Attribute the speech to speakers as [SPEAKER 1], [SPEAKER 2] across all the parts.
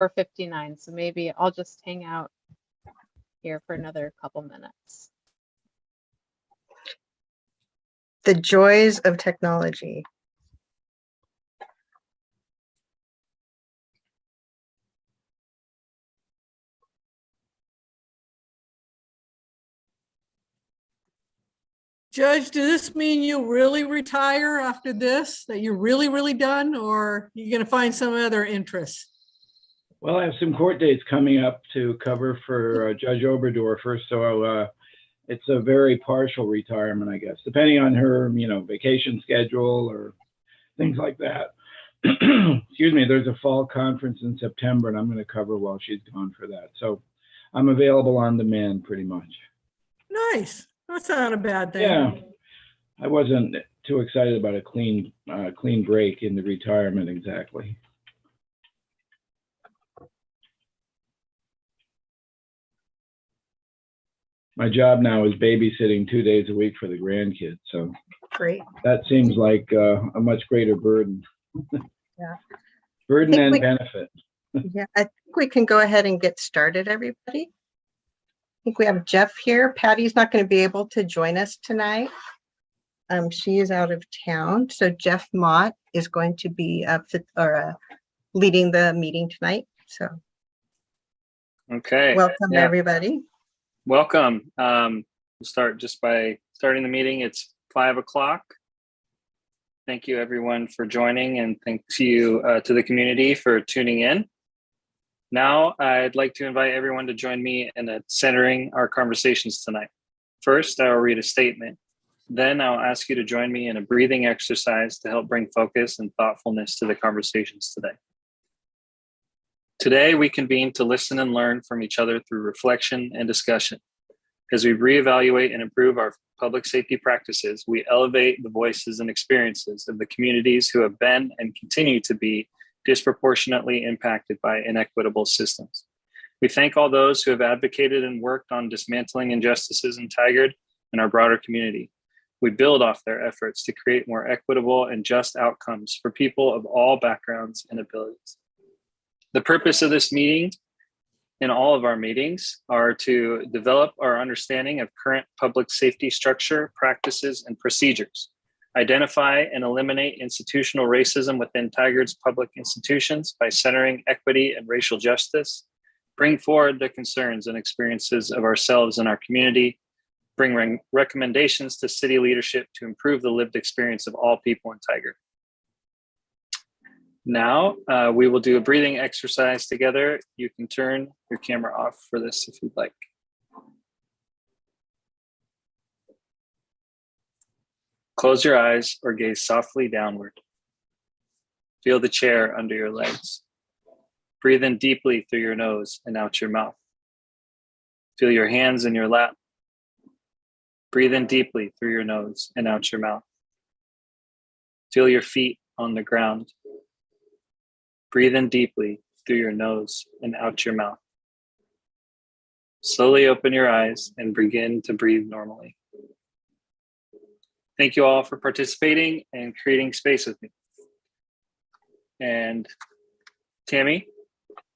[SPEAKER 1] 4:59, so maybe I'll just hang out here for another couple minutes.
[SPEAKER 2] The joys of technology.
[SPEAKER 3] Judge, does this mean you really retire after this, that you're really done, or you're going to find some other interest?
[SPEAKER 4] Well, I have some court dates coming up to cover for Judge Oberdorfer, so it's a very partial retirement, I guess, depending on her, vacation schedule or things like that. Excuse me, there's a fall conference in September, and I'm going to cover while she's gone for that. So I'm available on demand pretty much.
[SPEAKER 3] Nice. That's not a bad thing.
[SPEAKER 4] Yeah, I wasn't too excited about a clean break in the retirement exactly. My job now is babysitting 2 days a week for the grandkids, so
[SPEAKER 2] Great.
[SPEAKER 4] that seems like a much greater burden.
[SPEAKER 2] Yeah.
[SPEAKER 4] Burden and benefit.
[SPEAKER 2] Yeah, I think we can go ahead and get started, everybody. I think we have Jeff here. Patty's not going to be able to join us tonight. She is out of town. So Jeff Mott is going to be leading the meeting tonight. So
[SPEAKER 5] Okay.
[SPEAKER 2] welcome,
[SPEAKER 5] Yeah.
[SPEAKER 2] everybody.
[SPEAKER 5] Welcome. We'll start just by starting the meeting. It's 5 o'clock. Thank you everyone for joining, and thanks you to the community for tuning in. Now I'd like to invite everyone to join me in centering our conversations tonight. First, I will read a statement. Then I'll ask you to join me in a breathing exercise to help bring focus and thoughtfulness to the conversations today. Today, we convene to listen and learn from each other through reflection and discussion. As we reevaluate and improve our public safety practices, we elevate the voices and experiences of the communities who have been and continue to be disproportionately impacted by inequitable systems. We thank all those who have advocated and worked on dismantling injustices in Tigard and our broader community. We build off their efforts to create more equitable and just outcomes for people of all backgrounds and abilities. The purpose of this meeting and all of our meetings are to develop our understanding of current public safety structure, practices, and procedures, identify and eliminate institutional racism within Tigard's public institutions by centering equity and racial justice, bring forward the concerns and experiences of ourselves and our community, bring recommendations to city leadership to improve the lived experience of all people in Tigard. Now, we will do a breathing exercise together. You can turn your camera off for this if you'd like. Close your eyes or gaze softly downward. Feel the chair under your legs. Breathe in deeply through your nose and out your mouth. Feel your hands in your lap. Breathe in deeply through your nose and out your mouth. Feel your feet on the ground. Breathe in deeply through your nose and out your mouth. Slowly open your eyes and begin to breathe normally. Thank you all for participating and creating space with me. And Tammy,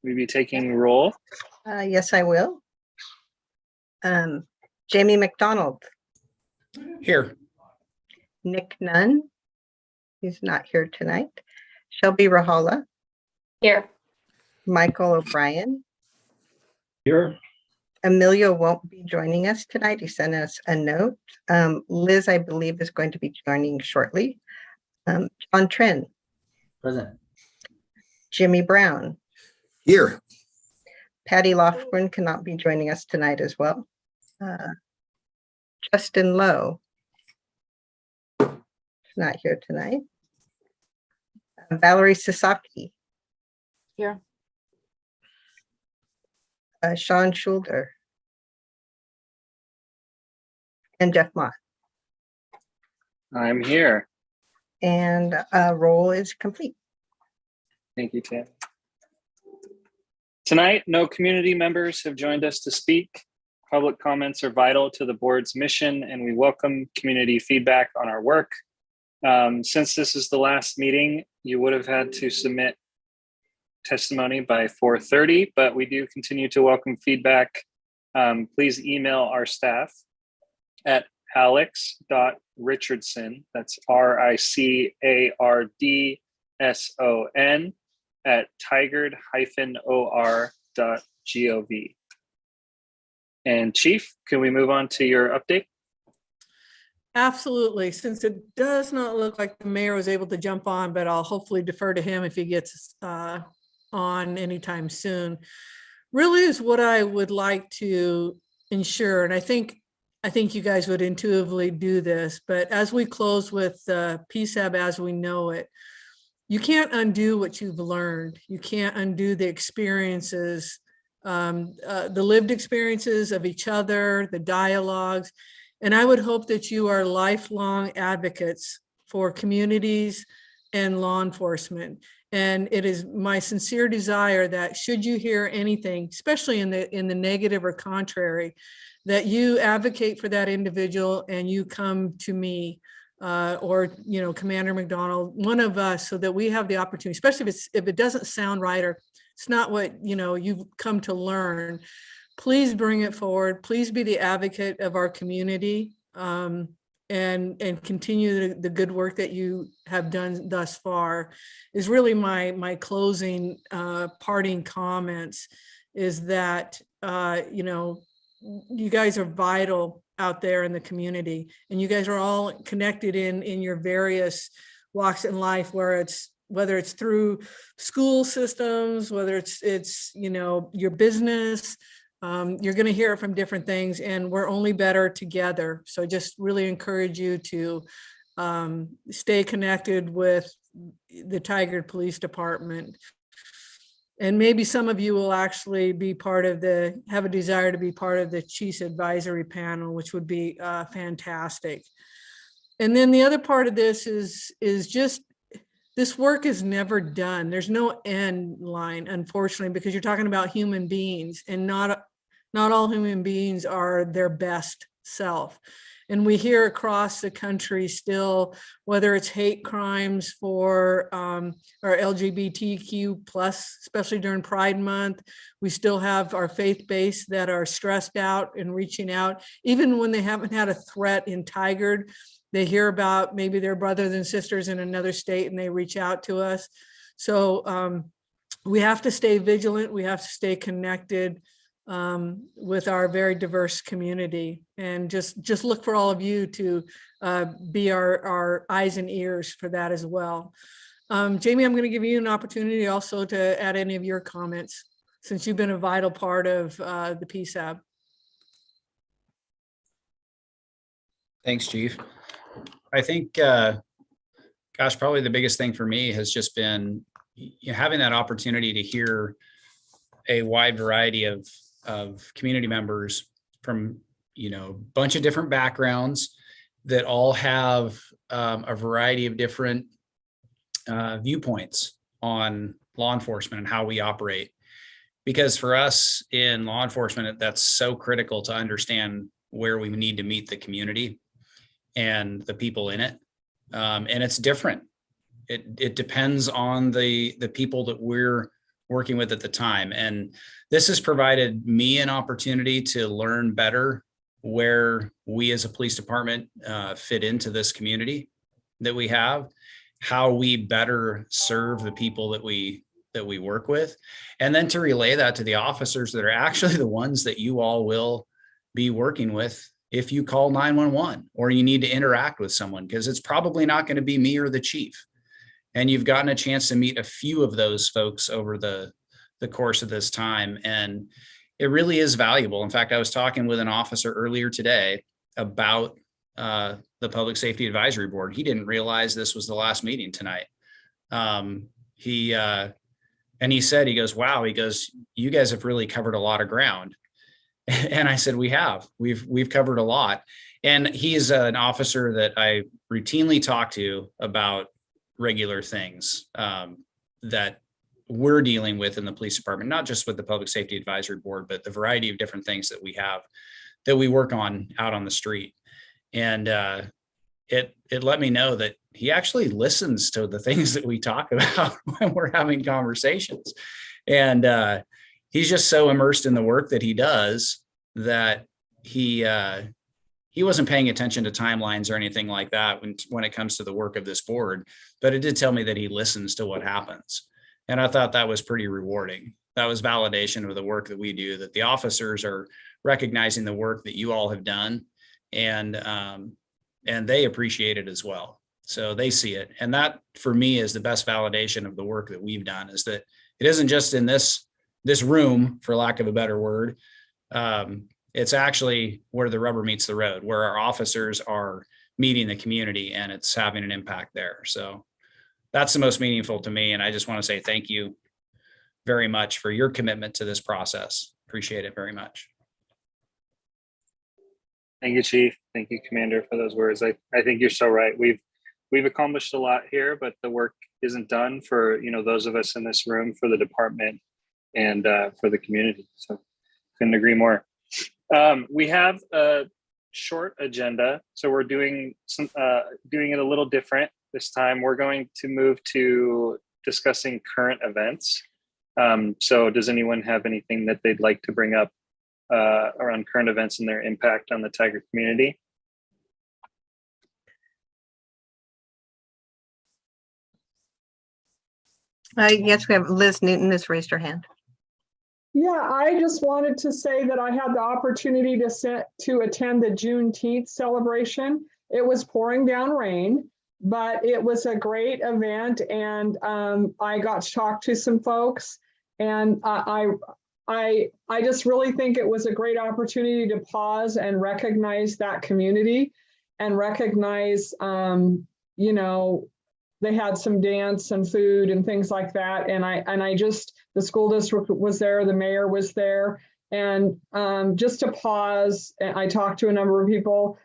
[SPEAKER 5] will you be taking roll?
[SPEAKER 2] Yes, I will. Jamie McDonald.
[SPEAKER 6] Here.
[SPEAKER 2] Nick Nunn. He's not here tonight. Shelby Rahala.
[SPEAKER 1] Here.
[SPEAKER 2] Michael O'Brien.
[SPEAKER 4] Here.
[SPEAKER 2] Emilio won't be joining us tonight. He sent us a note. Liz, I believe, is going to be joining shortly. John Trin.
[SPEAKER 6] Present.
[SPEAKER 2] Jimmy Brown.
[SPEAKER 6] Here.
[SPEAKER 2] Patty Lofgren cannot be joining us tonight as well. Justin Lowe. Not here tonight. Valerie Sasaki.
[SPEAKER 1] Here.
[SPEAKER 2] Sean Schulder. And Jeff Mott.
[SPEAKER 5] I'm here.
[SPEAKER 2] And roll is complete.
[SPEAKER 5] Thank you, Tam. Tonight, no community members have joined us to speak. Public comments are vital to the board's mission, and we welcome community feedback on our work. Since this is the last meeting, you would have had to submit testimony by 4:30, but we do continue to welcome feedback. Please email our staff at alex.richardson, that's RICARDSON, at tigard-or.gov. And Chief, can we move on to your update?
[SPEAKER 3] Absolutely. Since it does not look like the mayor was able to jump on, but I'll hopefully defer to him if he gets on anytime soon. Really is what I would like to ensure, and I think you guys would intuitively do this, but as we close with PSAB as we know it, you can't undo what you've learned. You can't undo the experiences, the lived experiences of each other, the dialogues. And I would hope that you are lifelong advocates for communities and law enforcement. And it is my sincere desire that should you hear anything, especially in the negative or contrary, that you advocate for that individual and you come to me or Commander McDonald, one of us, so that we have the opportunity, especially if it doesn't sound right or it's not what you've come to learn. Please bring it forward. Please be the advocate of our community and continue the good work that you have done thus far. Is really my closing parting comments, is that you guys are vital out there in the community, and you guys are all connected in your various walks in life, whether it's through school systems, whether it's your business. You're going to hear it from different things, and we're only better together. So I just really encourage you to stay connected with the Tigard Police Department. And maybe some of you will actually be have a desire to be part of the Chiefs Advisory Panel, which would be fantastic. And then the other part of this is just, this work is never done. There's no end line, unfortunately, because you're talking about human beings, and not all human beings are their best self. And we hear across the country still, whether it's hate crimes for our LGBTQ plus, especially during Pride Month, we still have our faith base that are stressed out and reaching out, even when they haven't had a threat in Tigard. They hear about maybe their brothers and sisters in another state and they reach out to us. So we have to stay vigilant. We have to stay connected with our very diverse community, and just look for all of you to be our eyes and ears for that as well. Jamie, I'm going to give you an opportunity also to add any of your comments, since you've been a vital part of the PSAB.
[SPEAKER 7] Thanks, Chief. I think, probably the biggest thing for me has just been having that opportunity to hear a wide variety of community members from, a bunch of different backgrounds that all have a variety of different viewpoints on law enforcement and how we operate. Because for us in law enforcement, that's so critical to understand where we need to meet the community and the people in it. And it's different. It depends on the people that we're working with at the time. And this has provided me an opportunity to learn better where we as a police department fit into this community that we have, how we better serve the people that we work with, and then to relay that to the officers that are actually the ones that you all will be working with if you call 911 or you need to interact with someone, because it's probably not going to be me or the chief. And you've gotten a chance to meet a few of those folks over the course of this time. And it really is valuable. In fact, I was talking with an officer earlier today about the Public Safety Advisory Board. He didn't realize this was the last meeting tonight. He said, he goes, wow, he goes, you guys have really covered a lot of ground. And I said, we've covered a lot. And he's an officer that I routinely talk to about regular things that we're dealing with in the police department, not just with the Public Safety Advisory Board, but the variety of different things that we have that we work on out on the street. And it let me know that he actually listens to the things that we talk about when we're having conversations. And he's just so immersed in the work that he does that he wasn't paying attention to timelines or anything like that when it comes to the work of this board, but it did tell me that he listens to what happens. And I thought that was pretty rewarding. That was validation of the work that we do, that the officers are recognizing the work that you all have done, and they appreciate it as well. So they see it. And that for me is the best validation of the work that we've done, is that it isn't just in this room, for lack of a better word. It's actually where the rubber meets the road, where our officers are meeting the community, and it's having an impact there. So that's the most meaningful to me. And I just want to say thank you very much for your commitment to this process. Appreciate it very much.
[SPEAKER 5] Thank you, Chief. Thank you, Commander, for those words. I think you're so right. We've accomplished a lot here, but the work isn't done for, those of us in this room, for the department, and for the community. So couldn't agree more. We have a short agenda, so we're doing it a little different this time. We're going to move to discussing current events. So does anyone have anything that they'd like to bring up around current events and their impact on the Tigard community?
[SPEAKER 2] Yes, we have Liz Newton has raised her hand.
[SPEAKER 8] Yeah, I just wanted to say that I had the opportunity to attend the Juneteenth celebration. It was pouring down rain, but it was a great event, and I got to talk to some folks, and I just really think it was a great opportunity to pause and recognize that community, and recognize, they had some dance and food and things like that. And the school district was there, the mayor was there, and just to pause, and I talked to a number of people,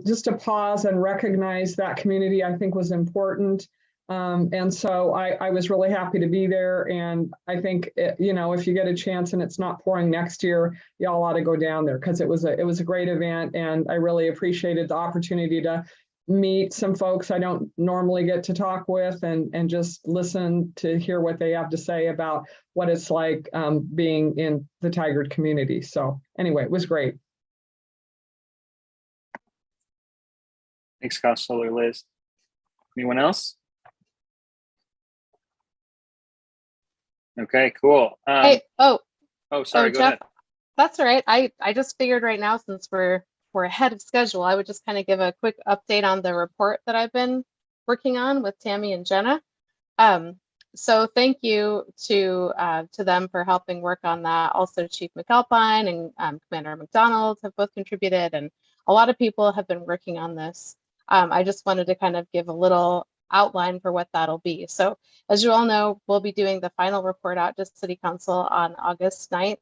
[SPEAKER 8] just to pause and recognize that community, I think was important. And so I was really happy to be there. And I think, if you get a chance and it's not pouring next year, y'all ought to go down there, because it was a great event. And I really appreciated the opportunity to meet some folks I don't normally get to talk with, and just listen to hear what they have to say about what it's like being in the Tigard community. So anyway, it was great.
[SPEAKER 5] Thanks, Counselor Liz. Anyone else? Okay, cool.
[SPEAKER 1] Hey,
[SPEAKER 5] Sorry, go ahead.
[SPEAKER 1] Jeff, that's all right. I just figured right now, since we're ahead of schedule, I would just kind of give a quick update on the report that I've been working on with Tammy and Jenna. So thank you to them for helping work on that. Also, Chief McAlpine and Commander McDonald have both contributed, and a lot of people have been working on this. I just wanted to kind of give a little outline for what that'll be. So as you all know, we'll be doing the final report out to City Council on August 9th.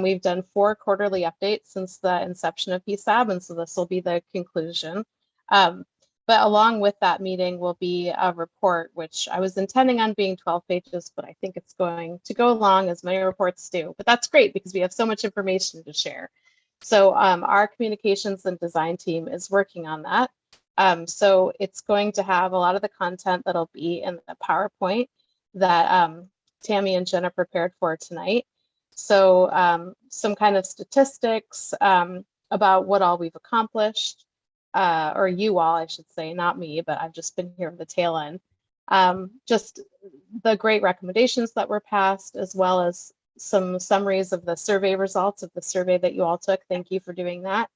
[SPEAKER 1] We've done 4 quarterly updates since the inception of PSAB, and so this will be the conclusion. But along with that meeting will be a report, which I was intending on being 12 pages, but I think it's going to go long, as many reports do. But that's great, because we have so much information to share. So our communications and design team is working on that. So it's going to have a lot of the content that'll be in the PowerPoint that Tammy and Jenna prepared for tonight. So some kind of statistics about what all we've accomplished, or you all, I should say, not me, but I've just been here at the tail end. Just the great recommendations that were passed, as well as some summaries of the survey results of the survey that you all took. Thank you for doing that.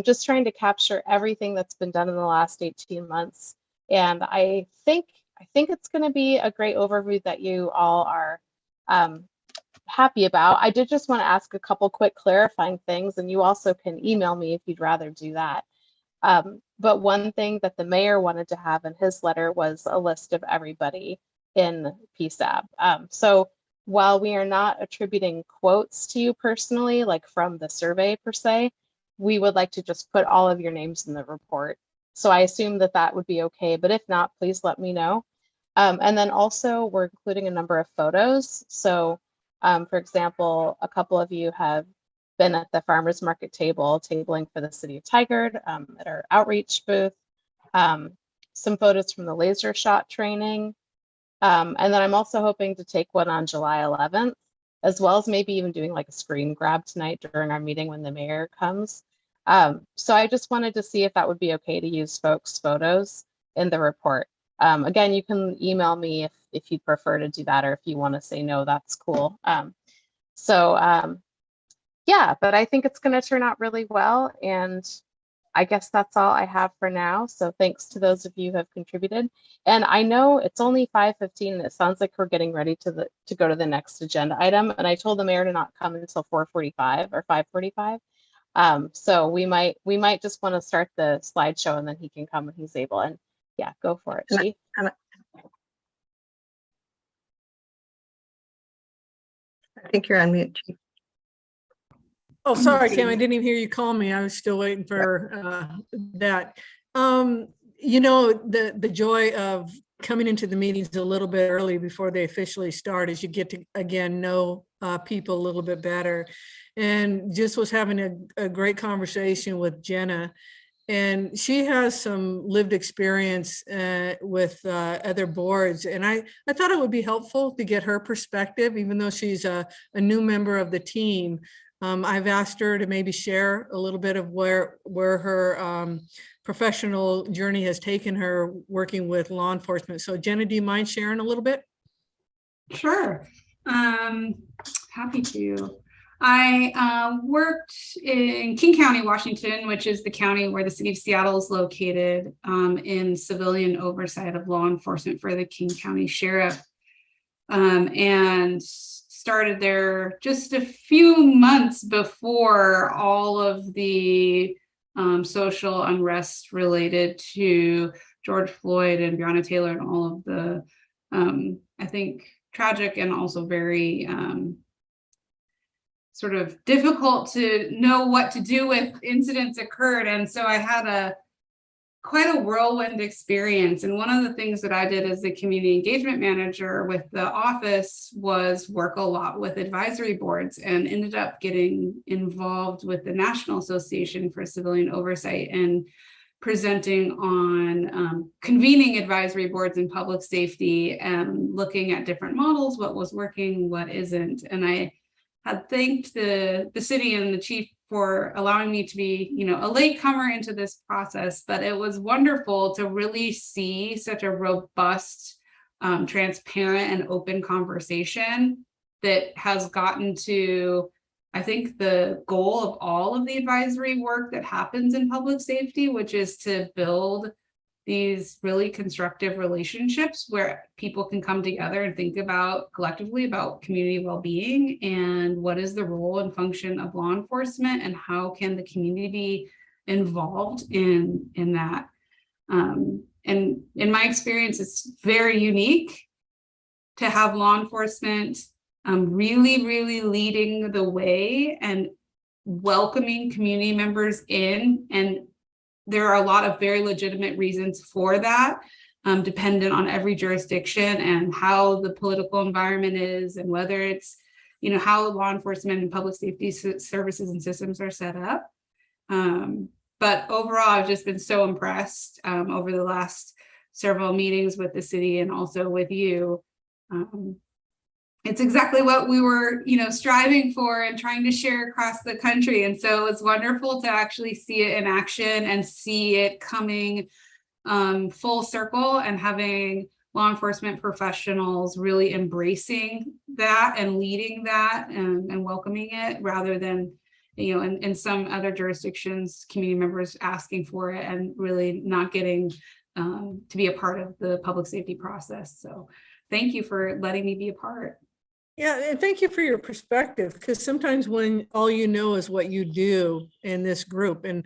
[SPEAKER 1] Just trying to capture everything that's been done in the last 18 months. And I think it's going to be a great overview that you all are happy about. I did just want to ask a couple quick clarifying things, and you also can email me if you'd rather do that. But one thing that the mayor wanted to have in his letter was a list of everybody in PSAB. So while we are not attributing quotes to you personally, like from the survey per se, we would like to just put all of your names in the report. So I assume that that would be okay, but if not, please let me know. And then also we're including a number of photos. So for example, a couple of you have been at the farmers market table tabling for the city of Tigard at our outreach booth. some photos from the laser shot training. And then I'm also hoping to take one on July 11th, as well as maybe even doing like a screen grab tonight during our meeting when the mayor comes. So I just wanted to see if that would be okay to use folks' photos in the report. Again, you can email me if you'd prefer to do that, or if you want to say no, that's cool. Yeah, but I think it's going to turn out really well. And I guess that's all I have for now. So thanks to those of you who have contributed. And I know it's only 5:15 and it sounds like we're getting ready to go to the next agenda item. And I told the mayor to not come until 4:45 or 5:45. So we might just want to start the slideshow and then he can come when he's able. And yeah, go for it, Chief.
[SPEAKER 2] I think you're on mute, Chief.
[SPEAKER 3] Oh, sorry, Cam, I didn't even hear you call me. I was still waiting for that. You know, the joy of coming into the meetings a little bit early before they officially start is you get to, again, know people a little bit better. And just was having a great conversation with Jenna. And she has some lived experience with other boards. And I thought it would be helpful to get her perspective, even though she's a new member of the team. I've asked her to maybe share a little bit of where her professional journey has taken her working with law enforcement. So Jenna, do you mind sharing a little bit?
[SPEAKER 9] Sure. Happy to. I worked in King County, Washington, which is the county where the city of Seattle is located, in civilian oversight of law enforcement for the King County Sheriff, and started there just a few months before all of the social unrest related to George Floyd and Breonna Taylor and all of the, I think, tragic and also very sort of difficult to know what to do with incidents occurred. And so I had quite a whirlwind experience. And one of the things that I did as the community engagement manager with the office was work a lot with advisory boards, and ended up getting involved with the National Association for Civilian Oversight and presenting on convening advisory boards in public safety and looking at different models, what was working, what isn't. And I had thanked the city and the chief for allowing me to be, a latecomer into this process, but it was wonderful to really see such a robust, transparent and open conversation that has gotten to, I think, the goal of all of the advisory work that happens in public safety, which is to build these really constructive relationships where people can come together and think about collectively about community well-being and what is the role and function of law enforcement and how can the community be involved in that. And in my experience, it's very unique to have law enforcement really, really leading the way and welcoming community members in. And there are a lot of very legitimate reasons for that, dependent on every jurisdiction and how the political environment is, and whether it's, how law enforcement and public safety services and systems are set up. But overall, I've just been so impressed over the last several meetings with the city and also with you. It's exactly what we were, striving for and trying to share across the country. And so it's wonderful to actually see it in action and see it coming full circle, and having law enforcement professionals really embracing that and leading that and welcoming it, rather than, in some other jurisdictions, community members asking for it and really not getting to be a part of the public safety process. So thank you for letting me be a part.
[SPEAKER 3] Yeah, and thank you for your perspective, because sometimes when all you know is what you do in this group, and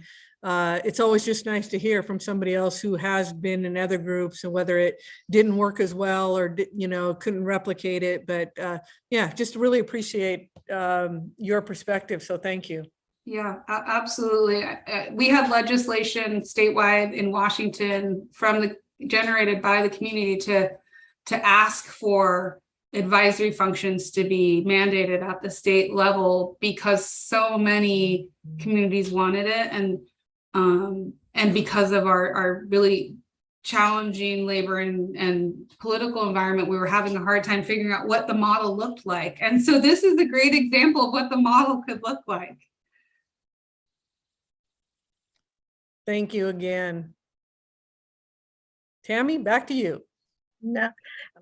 [SPEAKER 3] it's always just nice to hear from somebody else who has been in other groups, and whether it didn't work as well or, couldn't replicate it. But yeah, just really appreciate your perspective. So thank you.
[SPEAKER 9] Yeah, absolutely. We have legislation statewide in Washington generated by the community to ask for advisory functions to be mandated at the state level, because so many communities wanted it. And And because of our really challenging labor and political environment, we were having a hard time figuring out what the model looked like. And so this is a great example of what the model could look like.
[SPEAKER 3] Thank you again. Tammy, back to you.
[SPEAKER 2] No,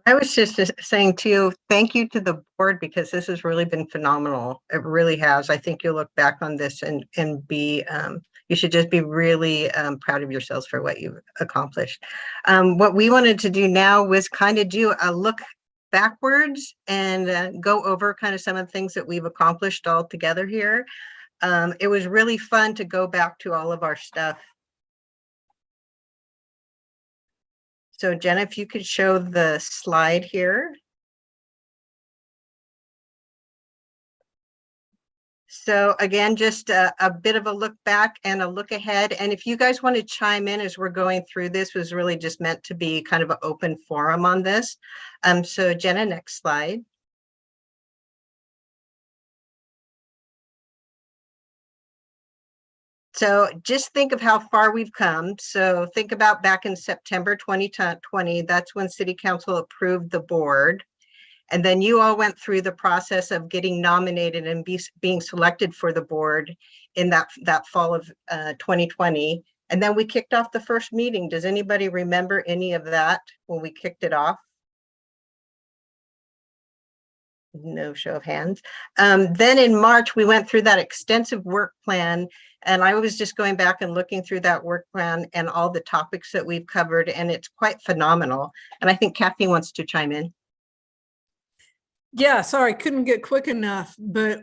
[SPEAKER 2] I was just saying to you, thank you to the board because this has really been phenomenal. It really has. I think you'll look back on this and be, you should just be really proud of yourselves for what you've accomplished. What we wanted to do now was kind of do a look backwards and go over kind of some of the things that we've accomplished all together here. It was really fun to go back to all of our stuff. So Jenna, if you could show the slide here. So again, just a bit of a look back and a look ahead. And if you guys want to chime in as we're going through this, was really just meant to be kind of an open forum on this. So Jenna, next slide. So just think of how far we've come. So think about back in September 2020, that's when City Council approved the board. And then you all went through the process of getting nominated and being selected for the board in that fall of 2020. And then we kicked off the first meeting. Does anybody remember any of that when we kicked it off? No show of hands. Then in March, we went through that extensive work plan. And I was just going back and looking through that work plan and all the topics that we've covered, and it's quite phenomenal. And I think Kathy wants to chime in.
[SPEAKER 3] Yeah, sorry, couldn't get quick enough. But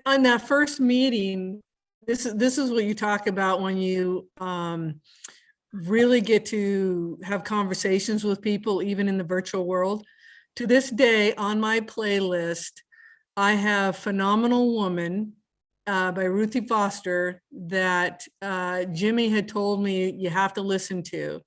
[SPEAKER 3] on that first meeting, this is what you talk about when you really get to have conversations with people, even in the virtual world. To this day, on my playlist, I have Phenomenal Woman by Ruthie Foster that Jimmy had told me you have to listen to.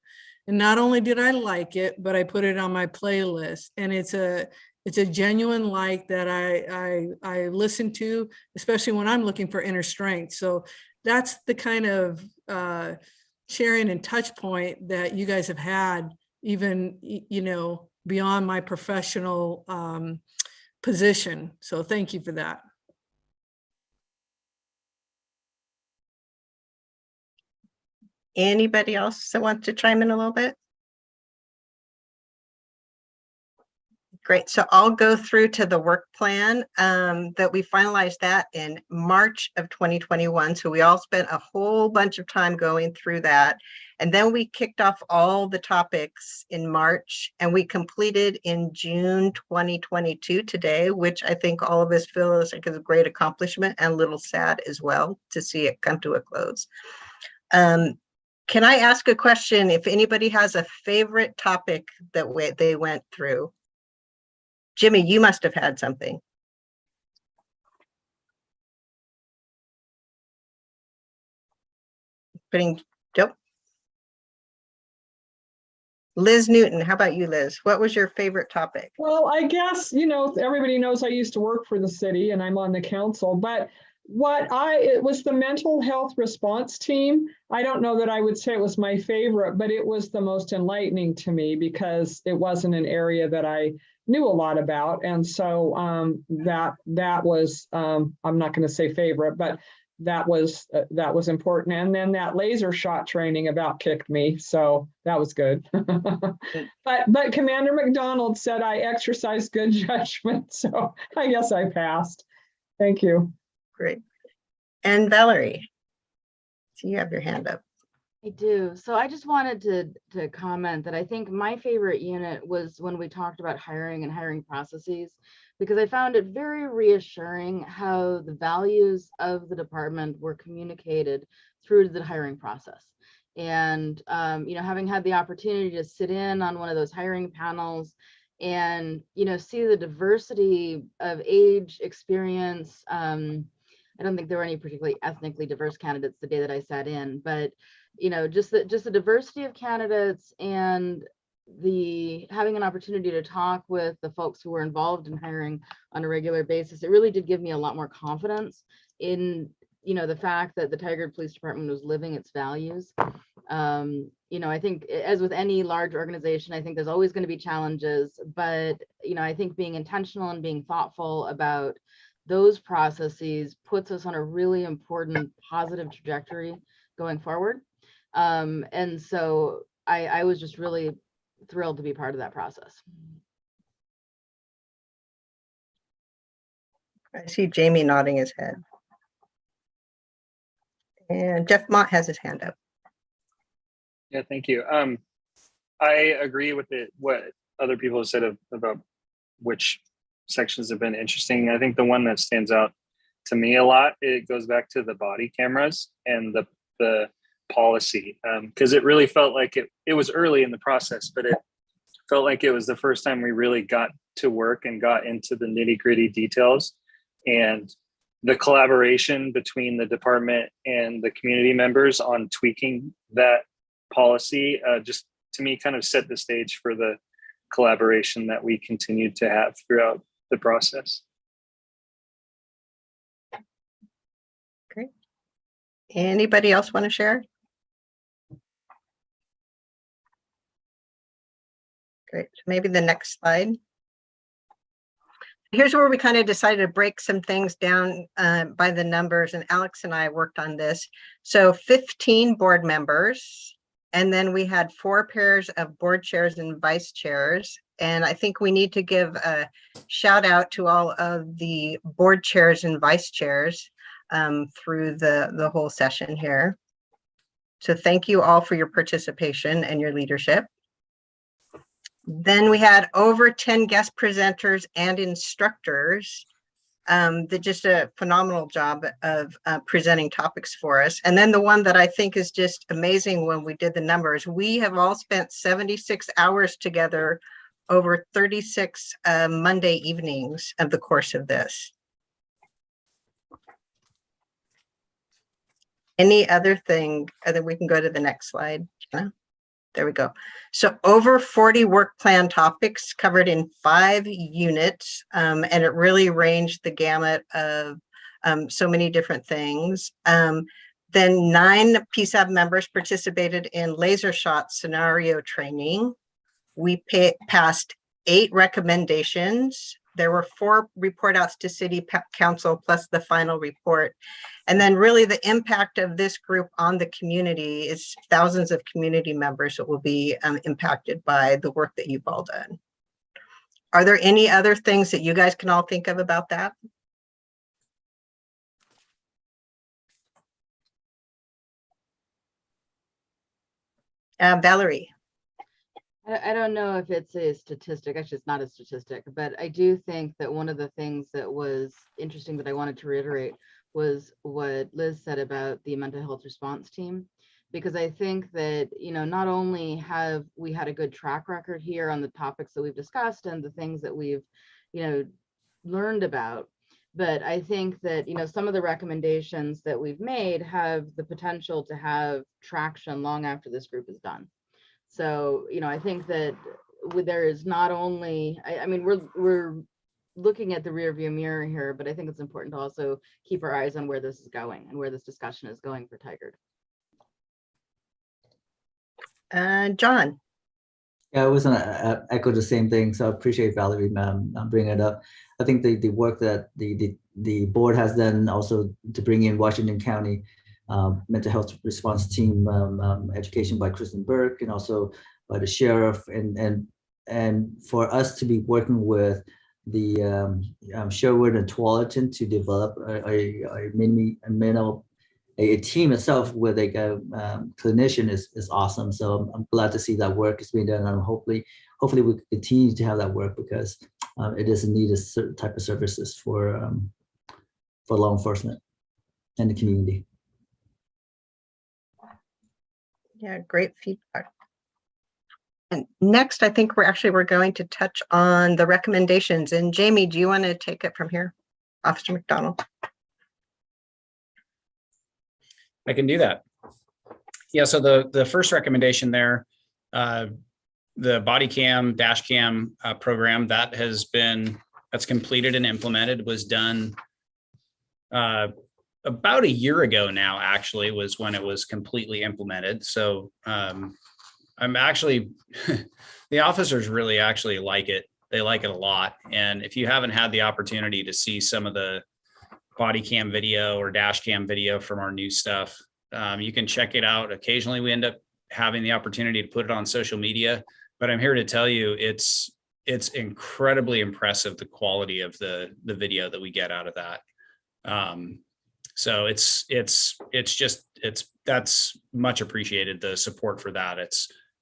[SPEAKER 3] And not only did I like it, but I put it on my playlist. And it's a genuine like that I listen to, especially when I'm looking for inner strength. So that's the kind of sharing and touch point that you guys have had, even, you know, beyond my professional position. So thank you for that.
[SPEAKER 2] Anybody else that wants to chime in a little bit? Great. So I'll go through to the work plan that we finalized that in March of 2021. So we all spent a whole bunch of time going through that. And then we kicked off all the topics in March, and we completed in June 2022 today, which I think all of us feel is like a great accomplishment and a little sad as well to see it come to a close. Can I ask a question? If anybody has a favorite topic that they went through? Jimmy, you must have had something. Nope. Liz Newton, how about you, Liz? What was your favorite topic?
[SPEAKER 8] Well, I guess, you know, everybody knows I used to work for the city and I'm on the council, but it was the mental health response team. I don't know that I would say it was my favorite, but it was the most enlightening to me because it wasn't an area that I knew a lot about. And so that was, I'm not going to say favorite, but that was important. And then that laser shot training about kicked me. So that was good. but Commander McDonald said I exercised good judgment. So I guess I passed. Thank you.
[SPEAKER 2] Great. And Valerie, so you have your hand up.
[SPEAKER 10] I do. So I just wanted to comment that I think my favorite unit was when we talked about hiring and hiring processes, because I found it very reassuring how the values of the department were communicated through the hiring process. And, you know, having had the opportunity to sit in on one of those hiring panels and, you know, see the diversity of age, experience. I don't think there were any particularly ethnically diverse candidates the day that I sat in, but you know, just the diversity of candidates and having an opportunity to talk with the folks who were involved in hiring on a regular basis, it really did give me a lot more confidence in, you know, the fact that the Tigard Police Department was living its values. You know, I think as with any large organization, I think there's always going to be challenges, but, you know, I think being intentional and being thoughtful about those processes puts us on a really important positive trajectory going forward. And so I was just really thrilled to be part of that process.
[SPEAKER 2] I see Jamie nodding his head. And Jeff Mott has his hand up.
[SPEAKER 5] Yeah, thank you. I agree with what other people have said about which sections have been interesting. I think the one that stands out to me a lot, it goes back to the body cameras and the policy, because it really felt like it was early in the process, but it felt like it was the first time we really got to work and got into the nitty-gritty details, and the collaboration between the department and the community members on tweaking that policy just to me kind of set the stage for the collaboration that we continued to have throughout the process.
[SPEAKER 2] Great. Anybody else want to share? Great. Maybe the next slide. Here's where we kind of decided to break some things down by the numbers, and Alex and I worked on this. So 15 board members, and then we had 4 pairs of board chairs and vice chairs. And I think we need to give a shout out to all of the board chairs and vice chairs through the whole session here. So thank you all for your participation and your leadership. Then we had over 10 guest presenters and instructors that did just a phenomenal job of presenting topics for us. And then the one that I think is just amazing when we did the numbers, we have all spent 76 hours together over 36 Monday evenings of the course of this. Any other thing, other we can go to the next slide. Jenna? There we go. So over 40 work plan topics covered in 5 units, and it really ranged the gamut of so many different things. Then 9 PSAB members participated in laser shot scenario training. We passed 8 recommendations. There were 4 report outs to City Council plus the final report. And then really the impact of this group on the community is thousands of community members that will be impacted by the work that you've all done. Are there any other things that you guys can all think of about that? Valerie.
[SPEAKER 10] I don't know if it's a statistic, actually it's not a statistic, but I do think that one of the things that was interesting that I wanted to reiterate was what Liz said about the mental health response team, because I think that, you know, not only have we had a good track record here on the topics that we've discussed and the things that we've, you know, learned about, but I think that, you know, some of the recommendations that we've made have the potential to have traction long after this group is done. So, you know, I think that there is not only, I mean, we're looking at the rear view mirror here, but I think it's important to also keep our eyes on where this is going and where this discussion is going for Tigard.
[SPEAKER 2] John.
[SPEAKER 11] Yeah, I was gonna echo the same thing. So I appreciate Valerie bringing it up. I think the work that the board has done also to bring in Washington County mental health response team education by Kristen Burke and also by the sheriff, and for us to be working with the Sherwood and Tualatin to develop a team itself with a clinician is awesome. So I'm glad to see that work is being done, and hopefully we continue to have that work because it is a needed type of services for law enforcement and the community.
[SPEAKER 2] Yeah, great feedback. And next, I think we're going to touch on the recommendations. And Jamie, do you want to take it from here? Officer McDonald.
[SPEAKER 7] I can do that. Yeah, so the first recommendation there, the body cam, dash cam program that's completed and implemented was done about a year ago now, actually, was when it was completely implemented. So I'm actually, the officers really actually like it. They like it a lot. And if you haven't had the opportunity to see some of the body cam video or dash cam video from our new stuff, you can check it out. Occasionally we end up having the opportunity to put it on social media, but I'm here to tell you it's incredibly impressive, the quality of the video that we get out of that. So that's much appreciated, the support for that.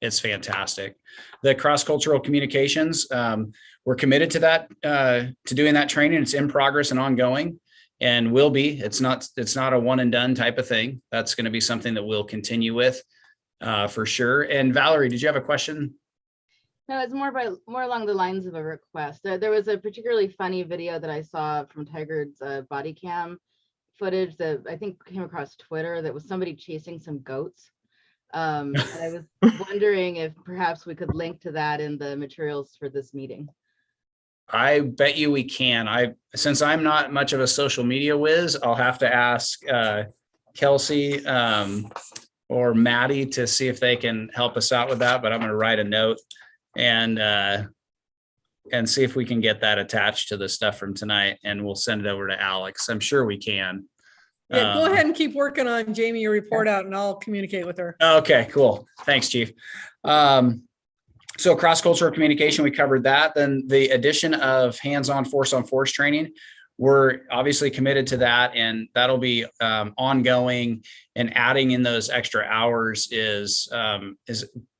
[SPEAKER 7] It's fantastic. The cross-cultural communications, we're committed to that, to doing that training. It's in progress and ongoing, and will be. It's not a one and done type of thing. That's going to be something that we'll continue with for sure. And Valerie, did you have a question?
[SPEAKER 10] No, it's more along the lines of a request. There was a particularly funny video that I saw from Tigard's body cam footage that I think came across Twitter, that was somebody chasing some goats. And I was wondering if perhaps we could link to that in the materials for this meeting.
[SPEAKER 7] I bet you we can. Since I'm not much of a social media whiz, I'll have to ask Kelsey or Maddie to see if they can help us out with that. But I'm going to write a note and see if we can get that attached to the stuff from tonight, and we'll send it over to Alex. I'm sure we can.
[SPEAKER 3] Yeah, go ahead and keep working on Jamie, your report out, and I'll communicate with her.
[SPEAKER 7] Okay, cool. Thanks, Chief. So cross-cultural communication, we covered that. Then the addition of hands-on force-on-force training, we're obviously committed to that, and that'll be ongoing. And adding in those extra hours is,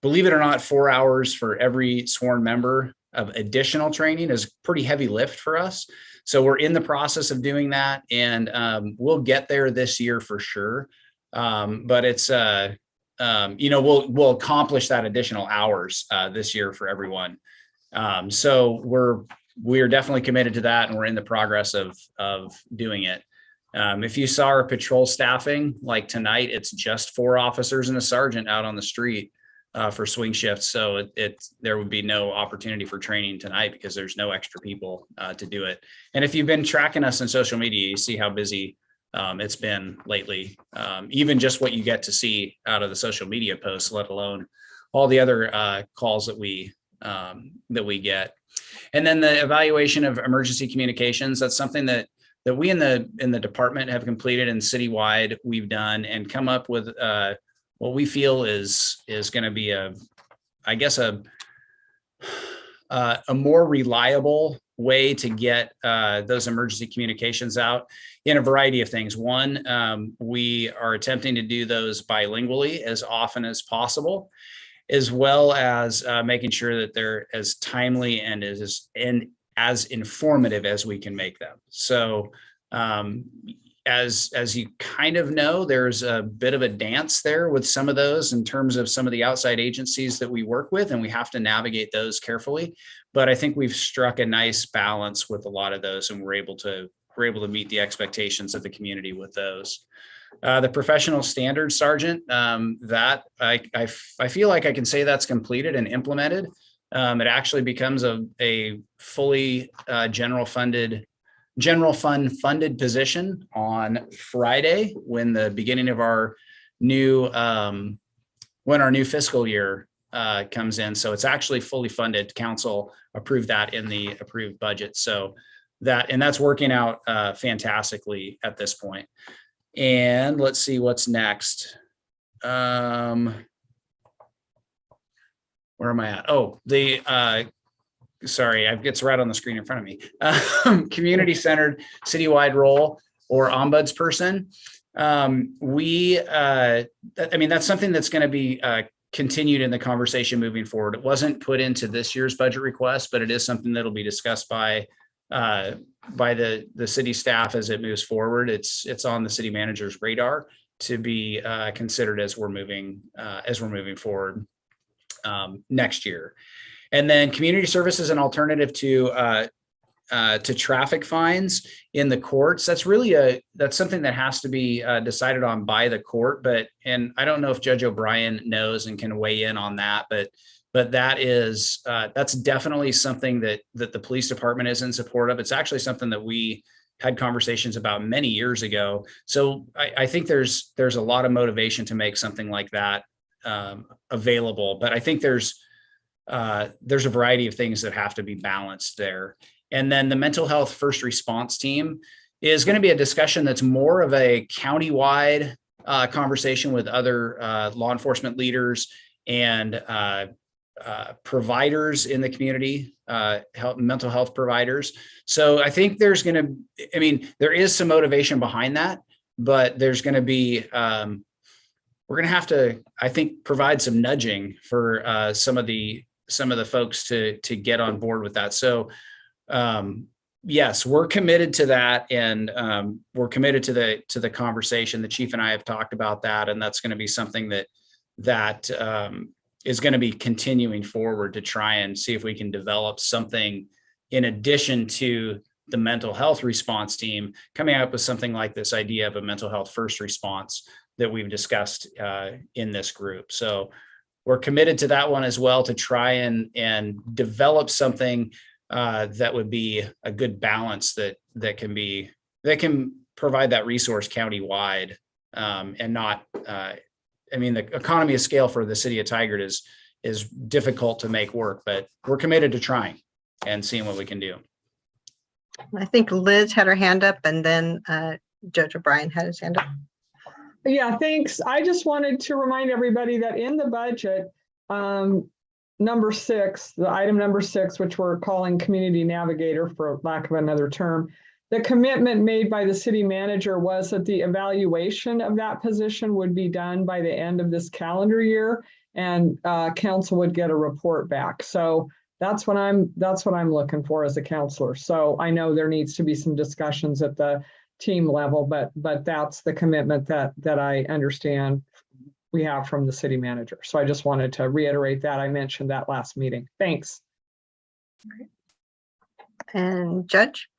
[SPEAKER 7] believe it or not, 4 hours for every sworn member of additional training is pretty heavy lift for us. So we're in the process of doing that, and we'll get there this year for sure. But it's, we'll accomplish that additional hours this year for everyone. So we're definitely committed to that, and we're in the progress of doing it. If you saw our patrol staffing, like tonight, it's just 4 officers and a sergeant out on the street for swing shifts. So there would be no opportunity for training tonight because there's no extra people to do it. And if you've been tracking us on social media, you see how busy it's been lately. Even just what you get to see out of the social media posts, let alone all the other calls that we get. And then the evaluation of emergency communications, that's something that we in the department have completed, and citywide we've done and come up with what we feel is going to be a more reliable way to get those emergency communications out in a variety of things. One, we are attempting to do those bilingually as often as possible, as well as making sure that they're as timely and as informative as we can make them. So as you kind of know, there's a bit of a dance there with some of those in terms of some of the outside agencies that we work with, and we have to navigate those carefully. But I think we've struck a nice balance with a lot of those, and we're able to meet the expectations of the community with those. The professional standards sergeant, that I feel like I can say that's completed and implemented. It actually becomes a fully general fund funded position on Friday, when the beginning of our new fiscal year comes in. So it's actually fully funded. Council approved that in the approved budget. So that's working out fantastically at this point. And let's see what's next. Where am I at? Oh, sorry, it's right on the screen in front of me. Community-centered citywide role or ombudsperson. That's something that's going to be continued in the conversation moving forward. It wasn't put into this year's budget request, but it is something that'll be discussed by the city staff as it moves forward. It's on the city manager's radar to be considered as we're moving forward next year. And then community service is an alternative to traffic fines in the courts. That's something that has to be decided on by the court. And I don't know if Judge O'Brien knows and can weigh in on that, but that's definitely something that the police department is in support of. It's actually something that we had conversations about many years ago. So I think there's a lot of motivation to make something like that available, but I think there's a variety of things that have to be balanced there. And then the mental health first response team is going to be a discussion that's more of a countywide conversation with other law enforcement leaders and providers in the community, mental health providers. So I think there is some motivation behind that, but there's going to be, we're going to have to, I think, provide some nudging for some of the folks to get on board with that. So yes, we're committed to that, and we're committed to the conversation. The chief and I have talked about that, and that's going to be something that is going to be continuing forward to try and see if we can develop something in addition to the mental health response team, coming up with something like this idea of a mental health first response that we've discussed in this group. So we're committed to that one as well, to try and develop something that would be a good balance that can provide that resource countywide, and not. The economy of scale for the city of Tigard is difficult to make work, but we're committed to trying and seeing what we can do.
[SPEAKER 2] I think Liz had her hand up, and then Judge O'Brien had his hand up.
[SPEAKER 8] Yeah, thanks. I just wanted to remind everybody that in the budget, number 6, the item number 6, which we're calling community navigator for lack of another term, the commitment made by the city manager was that the evaluation of that position would be done by the end of this calendar year, and council would get a report back. So that's what I'm looking for as a counselor. So I know there needs to be some discussions at the team level, but that's the commitment that I understand we have from the city manager. So I just wanted to reiterate that. I mentioned that last meeting. Thanks.
[SPEAKER 2] And Judge?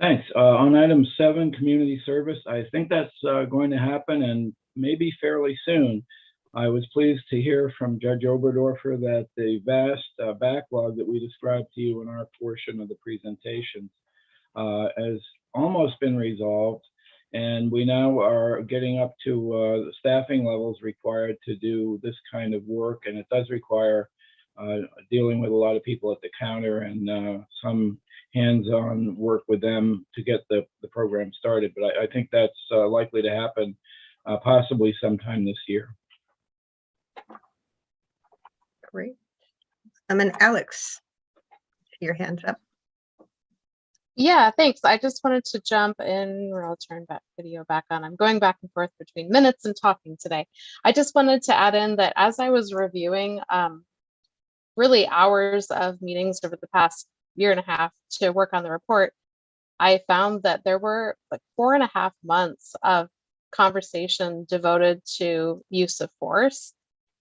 [SPEAKER 4] Thanks. On item 7, community service, I think that's going to happen, and maybe fairly soon. I was pleased to hear from Judge Oberdorfer that the vast backlog that we described to you in our portion of the presentation has almost been resolved, and we now are getting up to the staffing levels required to do this kind of work, and it does require dealing with a lot of people at the counter and some hands-on work with them to get the program started. But I think that's likely to happen possibly sometime this year.
[SPEAKER 2] Great. And Alex, your hand's up.
[SPEAKER 1] Yeah, thanks. I just wanted to jump in, or I'll turn back video back on. I'm going back and forth between minutes and talking today. I just wanted to add in that as I was reviewing really hours of meetings over the past year and a half to work on the report, I found that there were like 4.5 months of conversation devoted to use of force,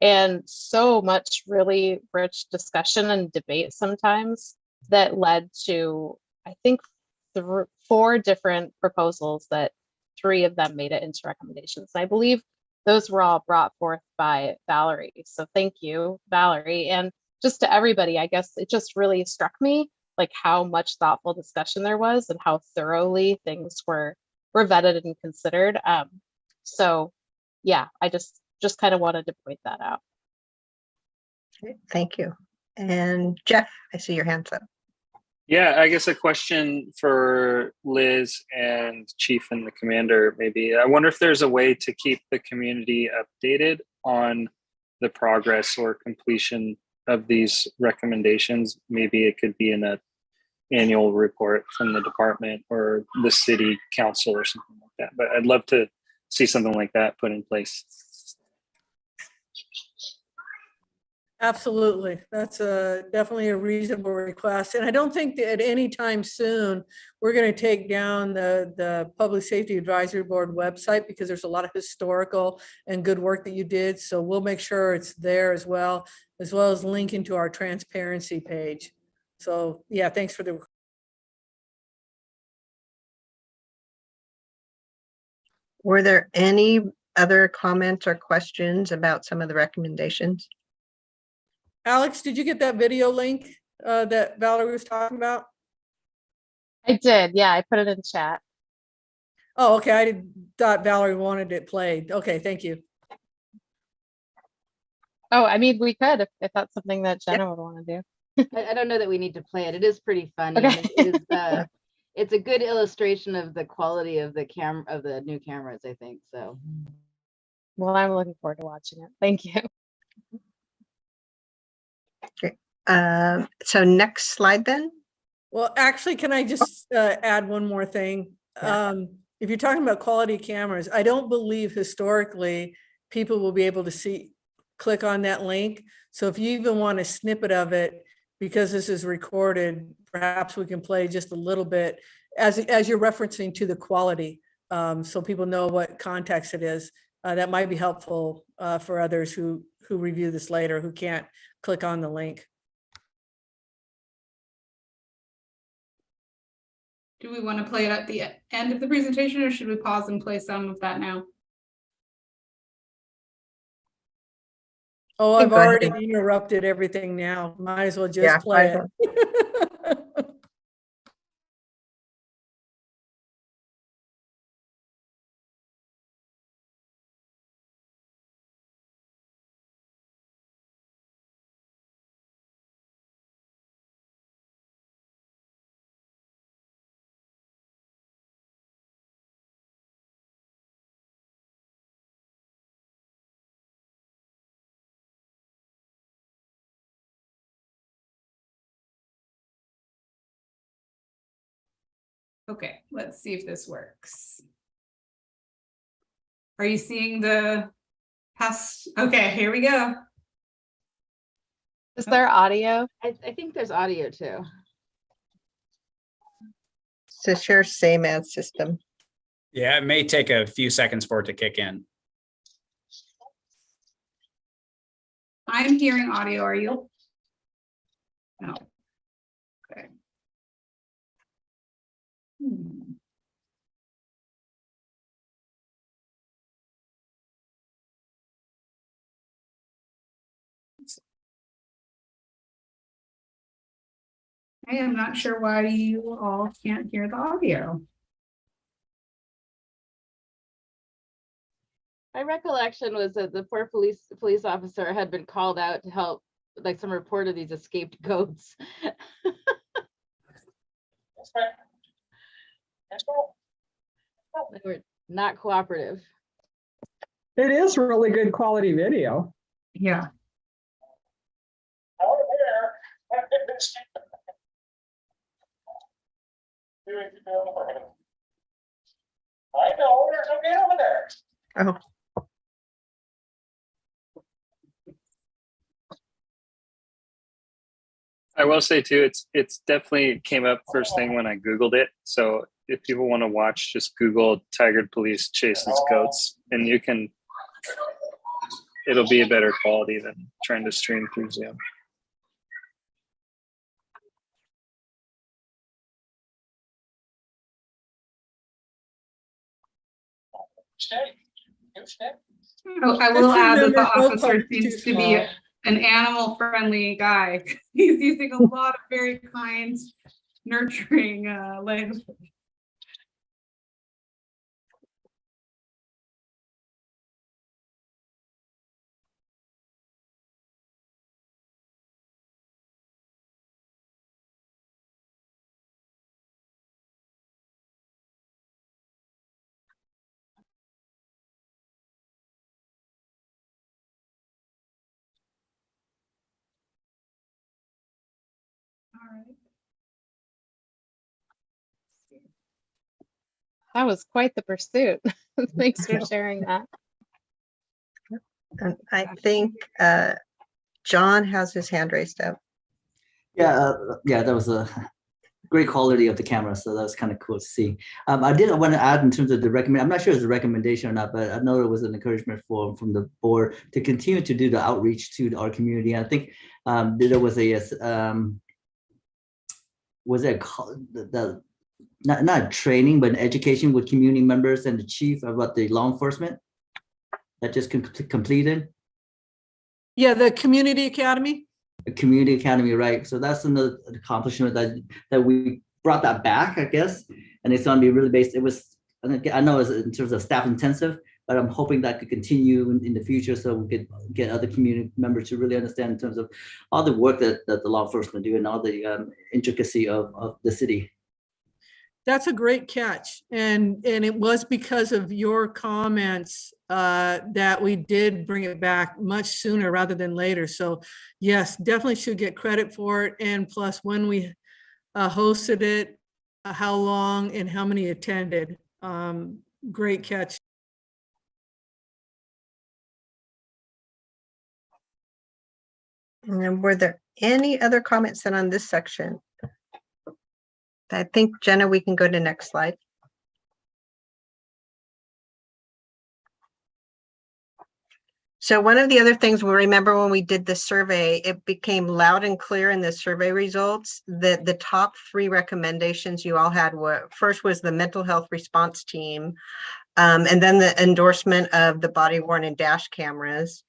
[SPEAKER 1] and so much really rich discussion and debate sometimes that led to, I think, 4 different proposals that 3 of them made it into recommendations. I believe those were all brought forth by Valerie. So thank you, Valerie. And just to everybody, I guess it just really struck me like how much thoughtful discussion there was and how thoroughly things were vetted and considered. So yeah, I just kind of wanted to point that out.
[SPEAKER 2] Thank you. And Jeff, I see your hands up.
[SPEAKER 5] Yeah, I guess a question for Liz and Chief and the Commander, maybe. I wonder if there's a way to keep the community updated on the progress or completion of these recommendations. Maybe it could be in an annual report from the department or the city council or something like that. But I'd love to see something like that put in place.
[SPEAKER 3] Absolutely. That's definitely a reasonable request. And I don't think that at any time soon, we're going to take down the Public Safety Advisory Board website, because there's a lot of historical and good work that you did. So we'll make sure it's there as well as linking to our transparency page. So yeah, thanks for the.
[SPEAKER 2] Were there any other comments or questions about some of the recommendations?
[SPEAKER 3] Alex, did you get that video link that Valerie was talking about?
[SPEAKER 1] I did. Yeah, I put it in chat.
[SPEAKER 3] Oh, okay. I thought Valerie wanted it played. Okay, thank you.
[SPEAKER 1] Oh, I mean, we could if that's something that Jenna would want to do.
[SPEAKER 10] I don't know that we need to play it. It is pretty funny.
[SPEAKER 1] Okay.
[SPEAKER 10] And it is, it's a good illustration of the quality of the new cameras, I think. So
[SPEAKER 1] Well, I'm looking forward to watching it. Thank you.
[SPEAKER 2] So next slide then.
[SPEAKER 3] Well, actually, can I just add one more thing?
[SPEAKER 2] Yeah.
[SPEAKER 3] If you're talking about quality cameras, I don't believe historically people will be able to click on that link. So if you even want a snippet of it, because this is recorded, perhaps we can play just a little bit as you're referencing to the quality, so people know what context it is. That might be helpful for others who review this later, who can't click on the link.
[SPEAKER 9] Do we want to play it at the end of the presentation, or should we pause and play some of that now?
[SPEAKER 3] Oh,
[SPEAKER 2] You
[SPEAKER 3] I've
[SPEAKER 2] go ahead
[SPEAKER 3] already
[SPEAKER 2] and-
[SPEAKER 3] interrupted everything now. Might as well just
[SPEAKER 2] Yeah,
[SPEAKER 3] play
[SPEAKER 2] might
[SPEAKER 3] it.
[SPEAKER 9] Okay, let's see if this works. Are you seeing the past? Okay, here we go.
[SPEAKER 1] Is there audio?
[SPEAKER 10] I think there's audio too.
[SPEAKER 2] So share same ad system.
[SPEAKER 7] Yeah, it may take a few seconds for it to kick in.
[SPEAKER 9] I'm hearing audio. Are you? No. Okay. I am not sure why you all can't hear the audio.
[SPEAKER 10] My recollection was that the poor police officer had been called out to help, like some report of these escaped goats. They were not cooperative.
[SPEAKER 8] It is really good quality video.
[SPEAKER 9] Yeah.
[SPEAKER 6] I know, there's okay over there.
[SPEAKER 2] Oh,
[SPEAKER 5] I will say too, it's definitely came up first thing when I Googled it. So if people want to watch, just Google Tigard Police chases goats, and it'll be a better quality than trying to stream through Zoom.
[SPEAKER 9] I will add that the
[SPEAKER 3] Remember, both
[SPEAKER 9] officer
[SPEAKER 3] parts
[SPEAKER 9] seems
[SPEAKER 3] too
[SPEAKER 9] to be
[SPEAKER 3] small.
[SPEAKER 9] an animal-friendly guy. He's using a lot of very kind, nurturing language. All right.
[SPEAKER 1] That was quite the pursuit. Thanks for sharing that.
[SPEAKER 2] and I think John has his hand raised up.
[SPEAKER 11] Yeah, that was a great quality of the camera, so that was kind of cool to see. I did want to add in terms of the recommend. I'm not sure it's a recommendation or not, but I know it was an encouragement from the board to continue to do the outreach to our community. I think there was not training, but an education with community members and the chief about the law enforcement that just completed.
[SPEAKER 3] Yeah, the community academy.
[SPEAKER 11] A community academy, right? So that's another accomplishment that we brought that back, I guess, and it's going to be really based. It was, I know it's in terms of staff intensive, but I'm hoping that could continue in the future, so we could get other community members to really understand in terms of all the work that the law enforcement do and all the intricacy of the city.
[SPEAKER 3] That's a great catch. And it was because of your comments that we did bring it back much sooner rather than later. So yes, definitely should get credit for it. And plus when we hosted it, how long and how many attended. Great catch.
[SPEAKER 2] And then were there any other comments then on this section? I think, Jenna, we can go to next slide. So one of the other things we remember when we did the survey, it became loud and clear in the survey results that the top 3 recommendations you all had were, first was the mental health response team, and then the endorsement of the body worn and dash cameras,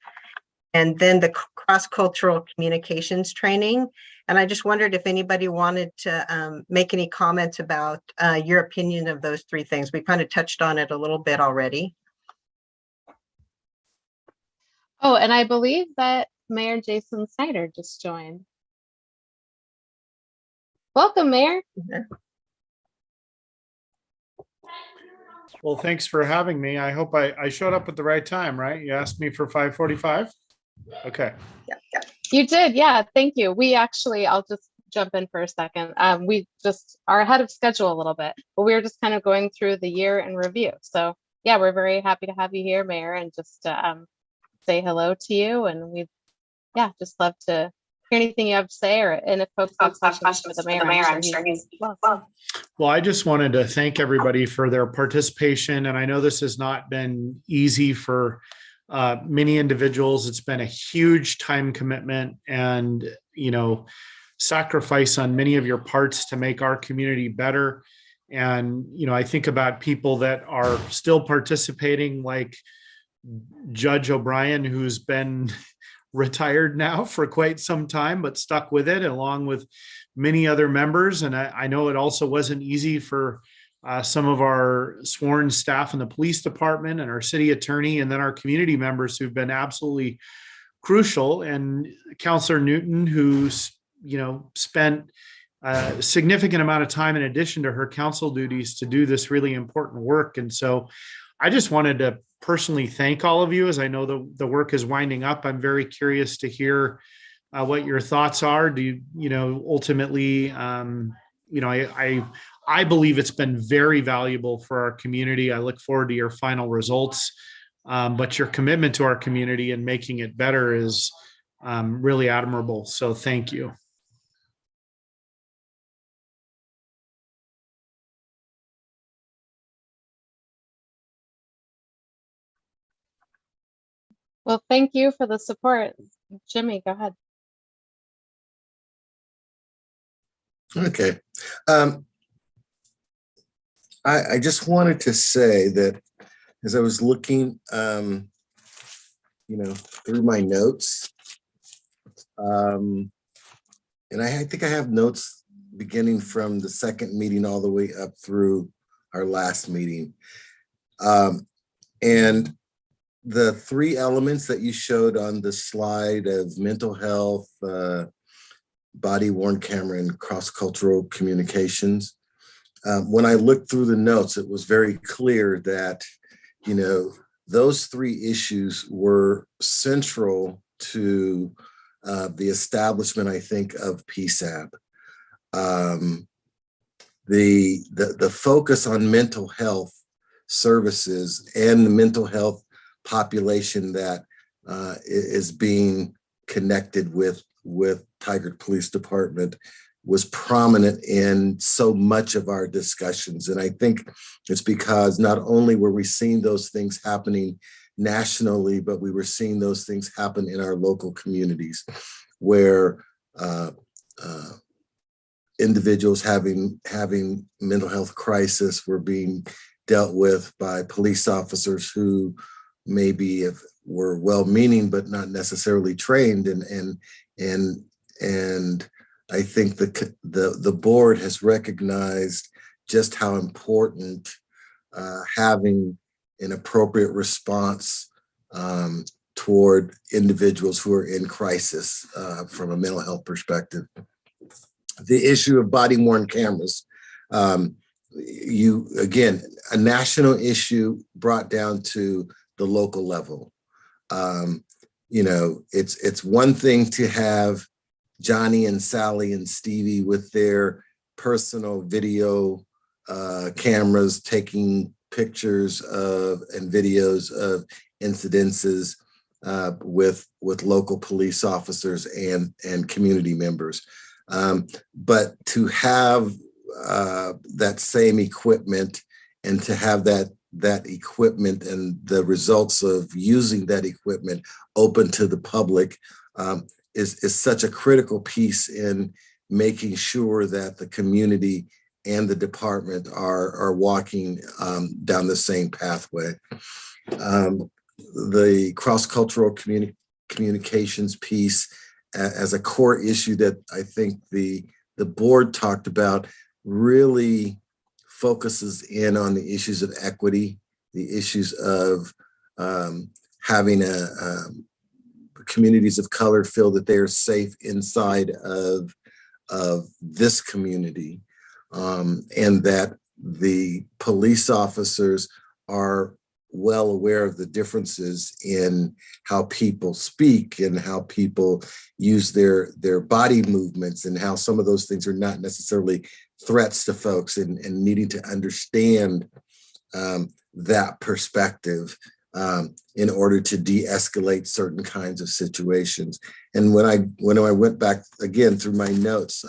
[SPEAKER 2] and then the cross-cultural communications training. And I just wondered if anybody wanted to make any comments about your opinion of those 3 things. We kind of touched on it a little bit already.
[SPEAKER 1] Oh, and I believe that Mayor Jason Snyder just joined. Welcome, Mayor.
[SPEAKER 12] Well, thanks for having me. I hope I showed up at the right time, right? You asked me for 5:45? Okay.
[SPEAKER 2] Yeah.
[SPEAKER 1] You did, yeah, thank you. We actually, I'll just jump in for a second. We just are ahead of schedule a little bit, but we were just kind of going through the year in review. So yeah, we're very happy to have you here, Mayor, and just say hello to you. And we, yeah, just love to hear anything you have to say, and if folks have questions for the mayor, I'm sure he's well.
[SPEAKER 12] Well, I just wanted to thank everybody for their participation. And I know this has not been easy for many individuals. It's been a huge time commitment and, sacrifice on many of your parts to make our community better. And, I think about people that are still participating, like Judge O'Brien, who's been retired now for quite some time, but stuck with it along with many other members. And I know it also wasn't easy for some of our sworn staff in the police department and our city attorney, and then our community members who've been absolutely crucial. And Councillor Newton, who's, spent a significant amount of time in addition to her council duties to do this really important work. And so I just wanted to personally thank all of you, as I know the work is winding up. I'm very curious to hear what your thoughts are. Do you, ultimately, I believe it's been very valuable for our community. I look forward to your final results, but your commitment to our community and making it better is really admirable. So thank you.
[SPEAKER 1] Well, thank you for the support. Jimmy, go ahead.
[SPEAKER 13] Okay. I just wanted to say that as I was looking, through my notes, and I think I have notes beginning from the second meeting all the way up through our last meeting. And the 3 elements that you showed on the slide of mental health, body worn camera, and cross-cultural communications. When I looked through the notes, it was very clear that, those 3 issues were central to the establishment, I think, of PSAB. The focus on mental health services and the mental health population that is being connected with Tigard Police Department was prominent in so much of our discussions. And I think it's because not only were we seeing those things happening nationally, but we were seeing those things happen in our local communities where individuals having mental health crisis were being dealt with by police officers who maybe were well-meaning but not necessarily trained, and I think the board has recognized just how important having an appropriate response toward individuals who are in crisis from a mental health perspective. The issue of body-worn cameras, again, a national issue brought down to the local level. It's one thing to have Johnny and Sally and Stevie with their personal video cameras taking pictures of and videos of incidences with local police officers and community members. But to have that same equipment and to have that equipment and the results of using that equipment open to the public is such a critical piece in making sure that the community and the department are walking down the same pathway. The cross-cultural communications piece as a core issue that I think the board talked about really focuses in on the issues of equity, the issues of having communities of color feel that they are safe inside of this community, and that the police officers are well aware of the differences in how people speak and how people use their body movements and how some of those things are not necessarily threats to folks, and needing to understand that perspective in order to de-escalate certain kinds of situations. And when I went back again through my notes,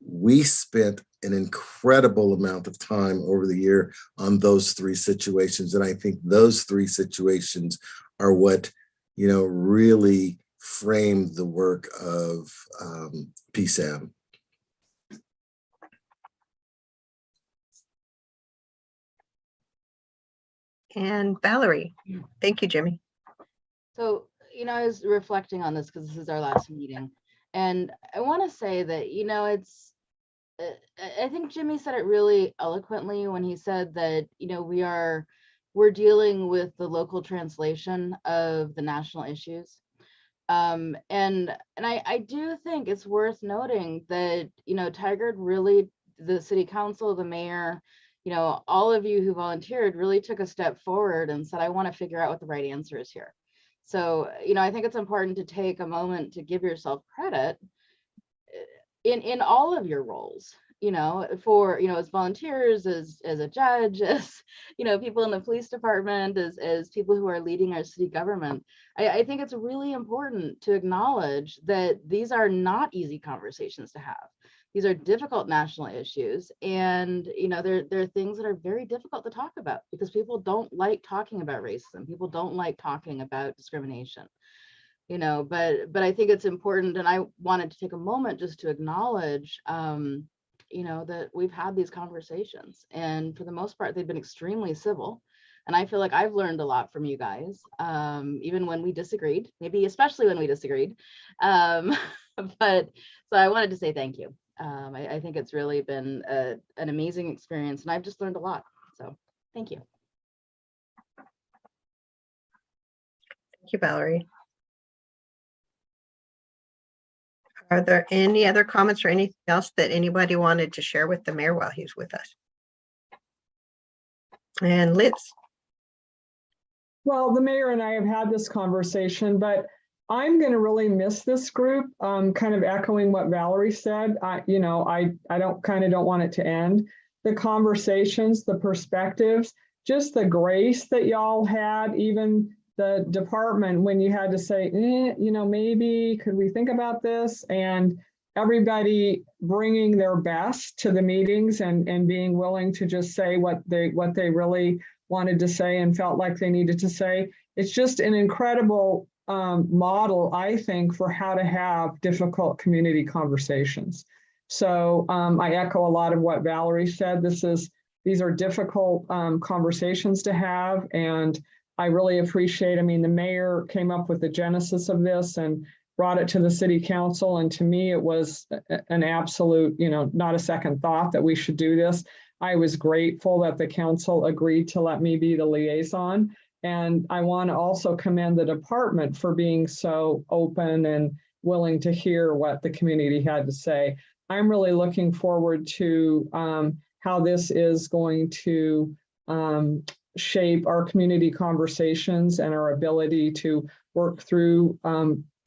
[SPEAKER 13] we spent an incredible amount of time over the year on those three situations. And I think those three situations are what, really framed the work of PSAM.
[SPEAKER 2] And Valerie. Thank you, Jimmy.
[SPEAKER 10] So, I was reflecting on this because this is our last meeting. And I want to say that, I think Jimmy said it really eloquently when he said that, we're dealing with the local translation of the national issues. And I do think it's worth noting that, Tigard really, the city council, the mayor, all of you who volunteered really took a step forward and said, I want to figure out what the right answer is here. So, I think it's important to take a moment to give yourself credit in all of your roles, for, as volunteers, as a judge, as, people in the police department, as people who are leading our city government. I think it's really important to acknowledge that these are not easy conversations to have. These are difficult national issues, and there are things that are very difficult to talk about because people don't like talking about racism. People don't like talking about discrimination, but I think it's important, and I wanted to take a moment just to acknowledge, that we've had these conversations, and for the most part, they've been extremely civil. And I feel like I've learned a lot from you guys, even when we disagreed, maybe especially when we disagreed. But so I wanted to say thank you. I think it's really been an amazing experience, and I've just learned a lot. So thank you.
[SPEAKER 2] Thank you, Valerie. Are there any other comments or anything else that anybody wanted to share with the mayor while he's with us? And Liz.
[SPEAKER 8] Well, the mayor and I have had this conversation, but I'm going to really miss this group. Kind of echoing what Valerie said. I don't want it to end. The conversations, the perspectives, just the grace that y'all had, even the department when you had to say, maybe could we think about this? And everybody bringing their best to the meetings and being willing to just say what they really wanted to say and felt like they needed to say. It's just an incredible model, I think, for how to have difficult community conversations. So I echo a lot of what Valerie said. These are difficult conversations to have, and I really appreciate, the mayor came up with the genesis of this, and brought it to the city council. And to me, it was an absolute, not a second thought that we should do this. I was grateful that the council agreed to let me be the liaison. And I want to also commend the department for being so open and willing to hear what the community had to say. I'm really looking forward to how this is going to shape our community conversations and our ability to work through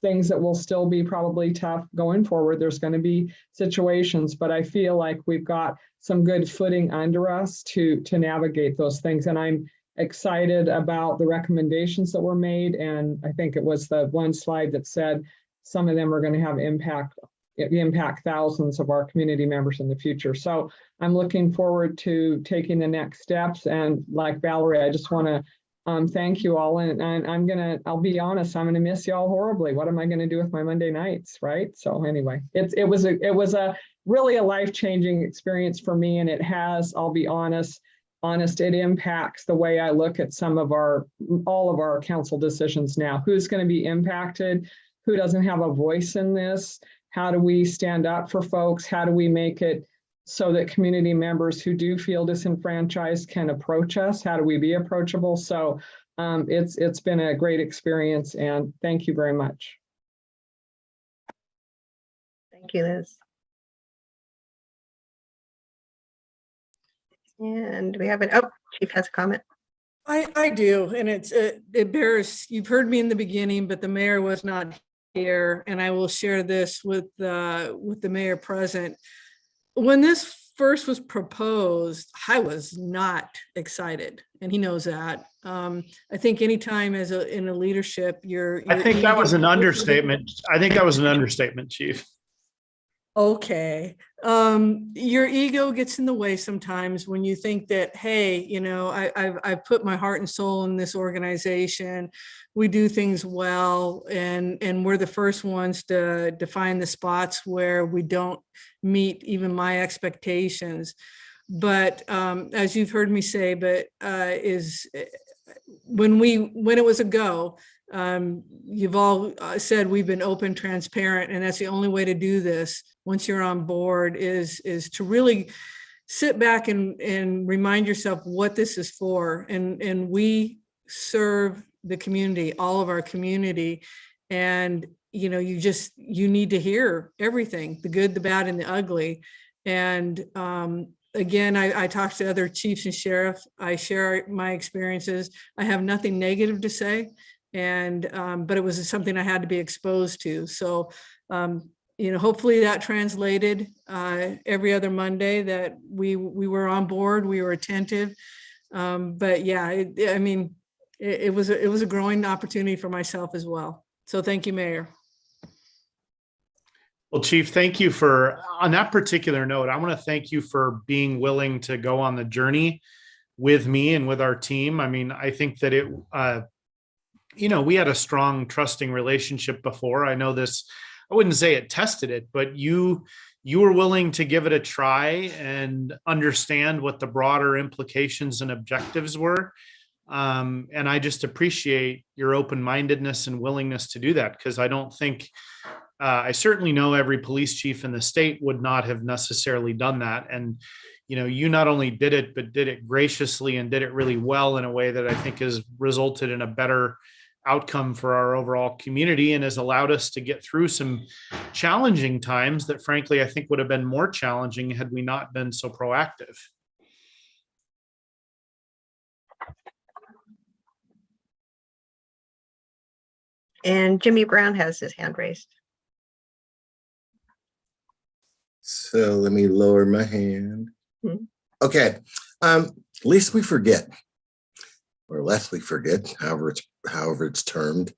[SPEAKER 8] things that will still be probably tough going forward. There's going to be situations, but I feel like we've got some good footing under us to navigate those things. And I'm excited about the recommendations that were made. And I think it was the one slide that said some of them are going to have impact thousands of our community members in the future. So I'm looking forward to taking the next steps. And like Valerie, I just want to thank you all. And I'll be honest, I'm going to miss y'all horribly. What am I going to do with my Monday nights, right? So anyway, it was a really a life-changing experience for me. And it has, I'll be honest, it impacts the way I look at all of our council decisions now. Who's going to be impacted? Who doesn't have a voice in this? How do we stand up for folks? How do we make it so that community members who do feel disenfranchised can approach us? How do we be approachable? So it's been a great experience, and thank you very much.
[SPEAKER 2] Thank you, Liz. And we have Chief has a comment.
[SPEAKER 3] I do, and it bears, you've heard me in the beginning, but the mayor was not here, and I will share this with the mayor present. When this first was proposed, I was not excited, and he knows that. I think anytime in a leadership,
[SPEAKER 12] I think that was an understatement. I think that was an understatement, Chief.
[SPEAKER 3] Okay. Your ego gets in the way sometimes when you think that, hey, I've put my heart and soul in this organization. We do things well, and we're the first ones to define the spots where we don't meet even my expectations. But as you've heard me say, when it was a go, you've all said we've been open, transparent, and that's the only way to do this once you're on board is to really sit back and remind yourself what this is for. And we serve the community, all of our community. And, you need to hear everything, the good, the bad, and the ugly. And again, I talked to other chiefs and sheriffs. I share my experiences. I have nothing negative to say. And, but it was something I had to be exposed to. So, hopefully that translated every other Monday that we were on board, we were attentive. But yeah, it was a growing opportunity for myself as well. So thank you, Mayor.
[SPEAKER 12] Well, Chief, thank you on that particular note, I want to thank you for being willing to go on the journey with me and with our team. I think that we had a strong, trusting relationship before. I know this, I wouldn't say it tested it, but you were willing to give it a try and understand what the broader implications and objectives were. And I just appreciate your open-mindedness and willingness to do that, because I don't think, I certainly know every police chief in the state would not have necessarily done that. And, you not only did it, but did it graciously and did it really well in a way that I think has resulted in a better outcome for our overall community and has allowed us to get through some challenging times that frankly, I think would have been more challenging had we not been so proactive.
[SPEAKER 2] And Jimmy Brown has his hand raised.
[SPEAKER 13] So let me lower my hand. Okay. Least we forget, or lest we forget, however it's termed.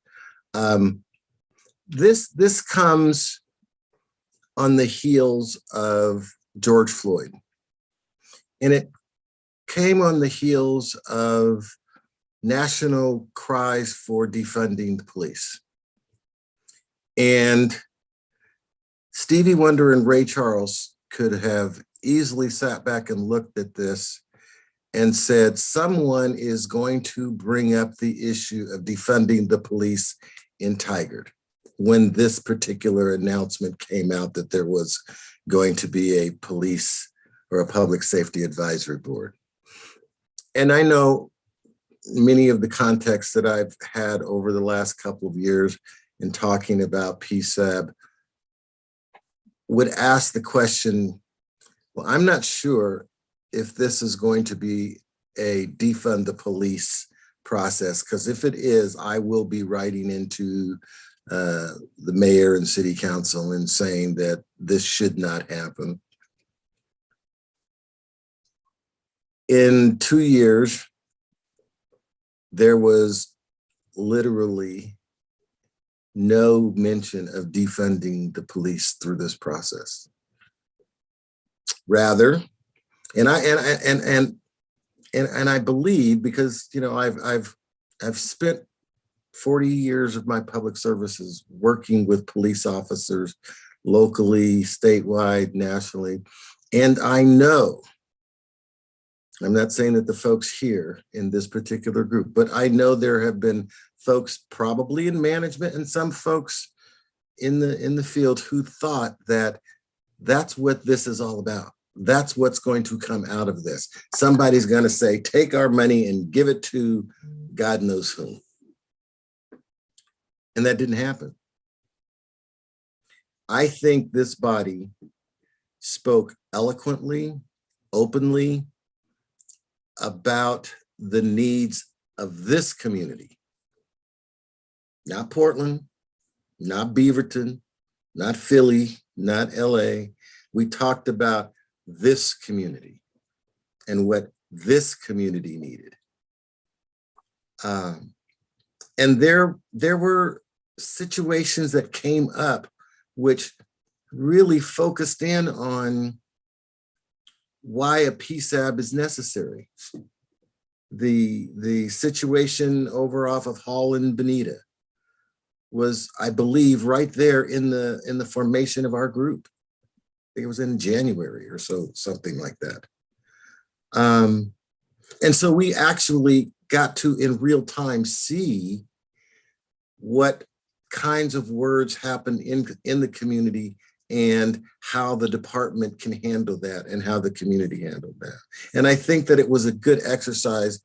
[SPEAKER 13] This comes on the heels of George Floyd. And it came on the heels of national cries for defunding the police. And Stevie Wonder and Ray Charles could have easily sat back and looked at this and said, someone is going to bring up the issue of defunding the police in Tigard. when this particular announcement came out that there was going to be a police or a public safety advisory board. And I know many of the contexts that I've had over the last couple of years in talking about PSAB would ask the question, well, I'm not sure if this is going to be a defund the police process, because if it is, I will be writing into the mayor and city council and saying that this should not happen. In 2 years, there was literally no mention of defunding the police through this process. Rather, and I believe, because I've spent 40 years of my public services working with police officers locally, statewide, nationally, and I know, I'm not saying that the folks here in this particular group, but I know there have been folks probably in management and some folks in the field who thought that that's what this is all about. That's what's going to come out of this. Somebody's going to say, take our money and give it to God knows whom. And that didn't happen. I think this body spoke eloquently, openly about the needs of this community. Not Portland, not Beaverton, not Philly, not LA. We talked about this community and what this community needed. And there were situations that came up which really focused in on why a PSAB is necessary. The situation over off of Hall and Bonita was, I believe, right there in the formation of our group. I think it was in January or so, something like that. And so we actually got to, in real time, see what kinds of words happen in the community and how the department can handle that and how the community handled that. And I think that it was a good exercise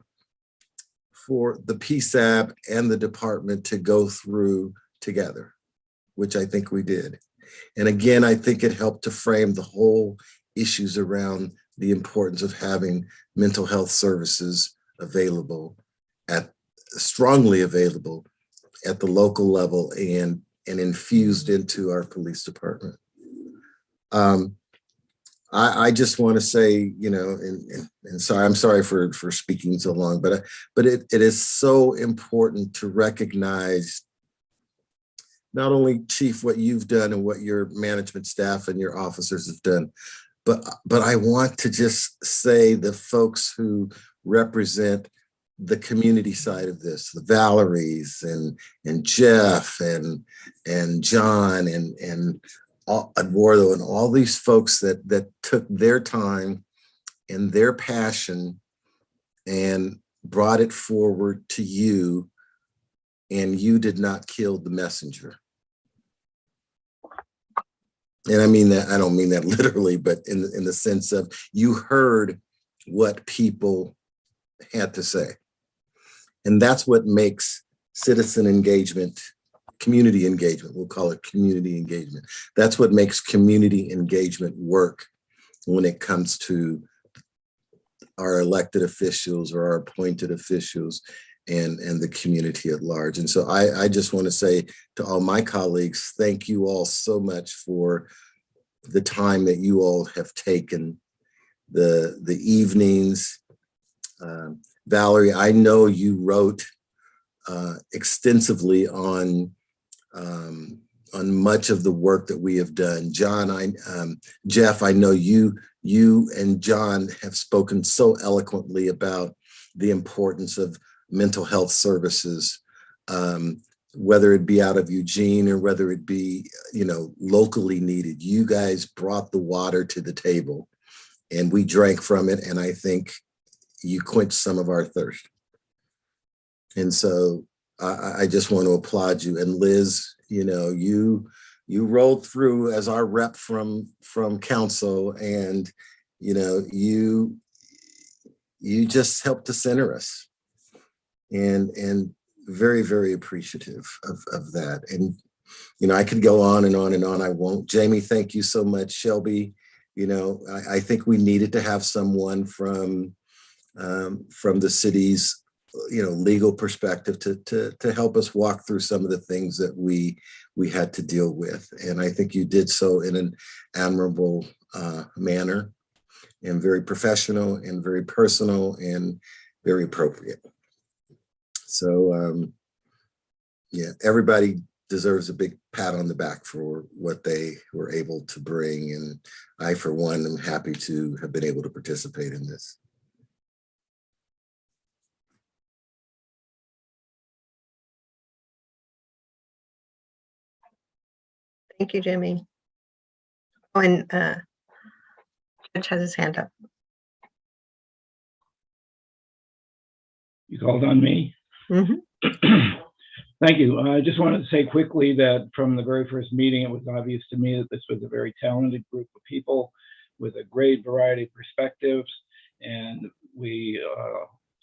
[SPEAKER 13] for the PSAB and the department to go through together, which I think we did. And again, I think it helped to frame the whole issues around the importance of having mental health services available, strongly available at the local level and infused into our police department. I just want to say, and sorry, I'm sorry for speaking so long, but it is so important to recognize not only, Chief, what you've done and what your management staff and your officers have done, but I want to just say the folks who represent the community side of this, the Valeries and Jeff and John and Eduardo and all these folks that took their time and their passion and brought it forward to you, and you did not kill the messenger. And I mean that, I don't mean that literally, but in the sense of you heard what people had to say. And that's what makes citizen engagement, community engagement, we'll call it community engagement. That's what makes community engagement work when it comes to our elected officials or our appointed officials and the community at large. And so I just want to say to all my colleagues, thank you all so much for the time that you all have taken, the evenings. Valerie, I know you wrote extensively on much of the work that we have done. John, Jeff, I know you and John have spoken so eloquently about the importance of mental health services, whether it be out of Eugene or whether it be, locally needed. You guys brought the water to the table and we drank from it. And I think you quenched some of our thirst. And so I just want to applaud you. And Liz, You know, you rolled through as our rep from council, and you know, you just helped to center us, and very, very appreciative of that. And you know, I could go on and on and on. I won't. Jamie, thank you so much. Shelby, you know, I think we needed to have someone from the city's, you know, legal perspective to help us walk through some of the things that we had to deal with. And I think you did so in an admirable manner, and very professional and very personal and very appropriate. So yeah, everybody deserves a big pat on the back for what they were able to bring. And I, for one, am happy to have been able to participate in this.
[SPEAKER 2] Thank you, Jimmy. Oh, and Judge has his hand up.
[SPEAKER 4] You called on me? Thank you. I just wanted to say quickly that from the very first meeting, it was obvious to me that this was a very talented group of people with a great variety of perspectives. And we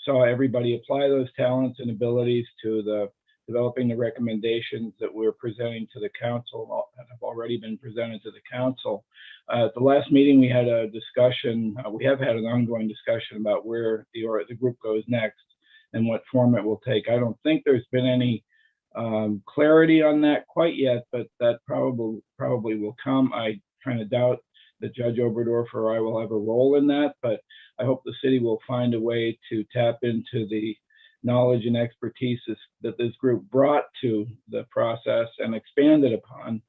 [SPEAKER 4] saw everybody apply those talents and abilities to developing the recommendations that we're presenting to the council that have already been presented to the council. At the last meeting, we had a discussion. We have had an ongoing discussion about where the group goes next and what form it will take. I don't think there's been any clarity on that quite yet, but that probably will come. I kind of doubt that Judge Oberdorf or I will have a role in that, but I hope the city will find a way to tap into the knowledge and expertise that this group brought to the process and expanded upon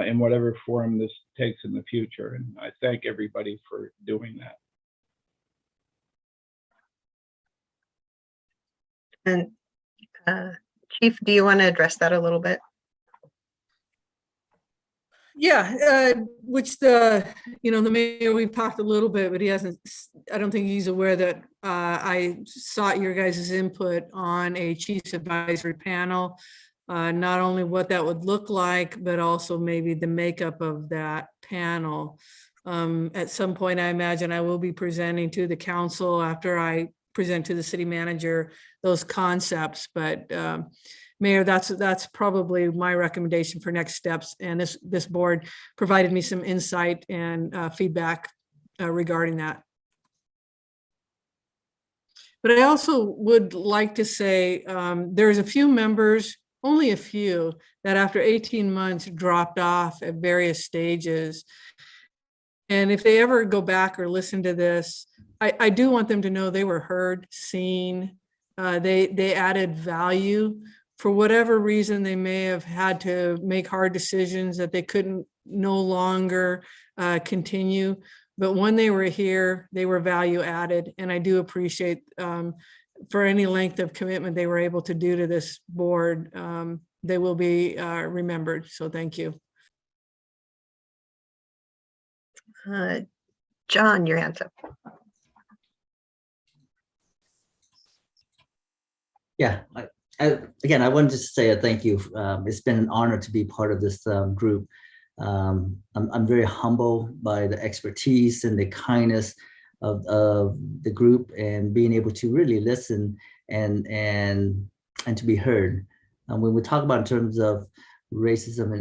[SPEAKER 4] in whatever form this takes in the future. And I thank everybody for doing that.
[SPEAKER 2] And Chief, do you want to address that a little bit?
[SPEAKER 3] Yeah, which the mayor, we've talked a little bit, but he hasn't, I don't think he's aware that I sought your guys' input on a chief's advisory panel, not only what that would look like, but also maybe the makeup of that panel. At some point, I imagine I will be presenting to the council after I present to the city manager those concepts, but Mayor, that's probably my recommendation for next steps. And this board provided me some insight and feedback regarding that. But I also would like to say there's a few members, only a few, that after 18 months dropped off at various stages. And if they ever go back or listen to this, I do want them to know they were heard, seen, they added value. For whatever reason, they may have had to make hard decisions that they couldn't no longer continue. But when they were here, they were value added. And I do appreciate for any length of commitment they were able to do to this board. They will be remembered. So thank you.
[SPEAKER 2] John, your hand's up.
[SPEAKER 11] Yeah. Again, I wanted to say a thank you. It's been an honor to be part of this group. I'm very humbled by the expertise and the kindness of the group, and being able to really listen and to be heard. When we talk about in terms of racism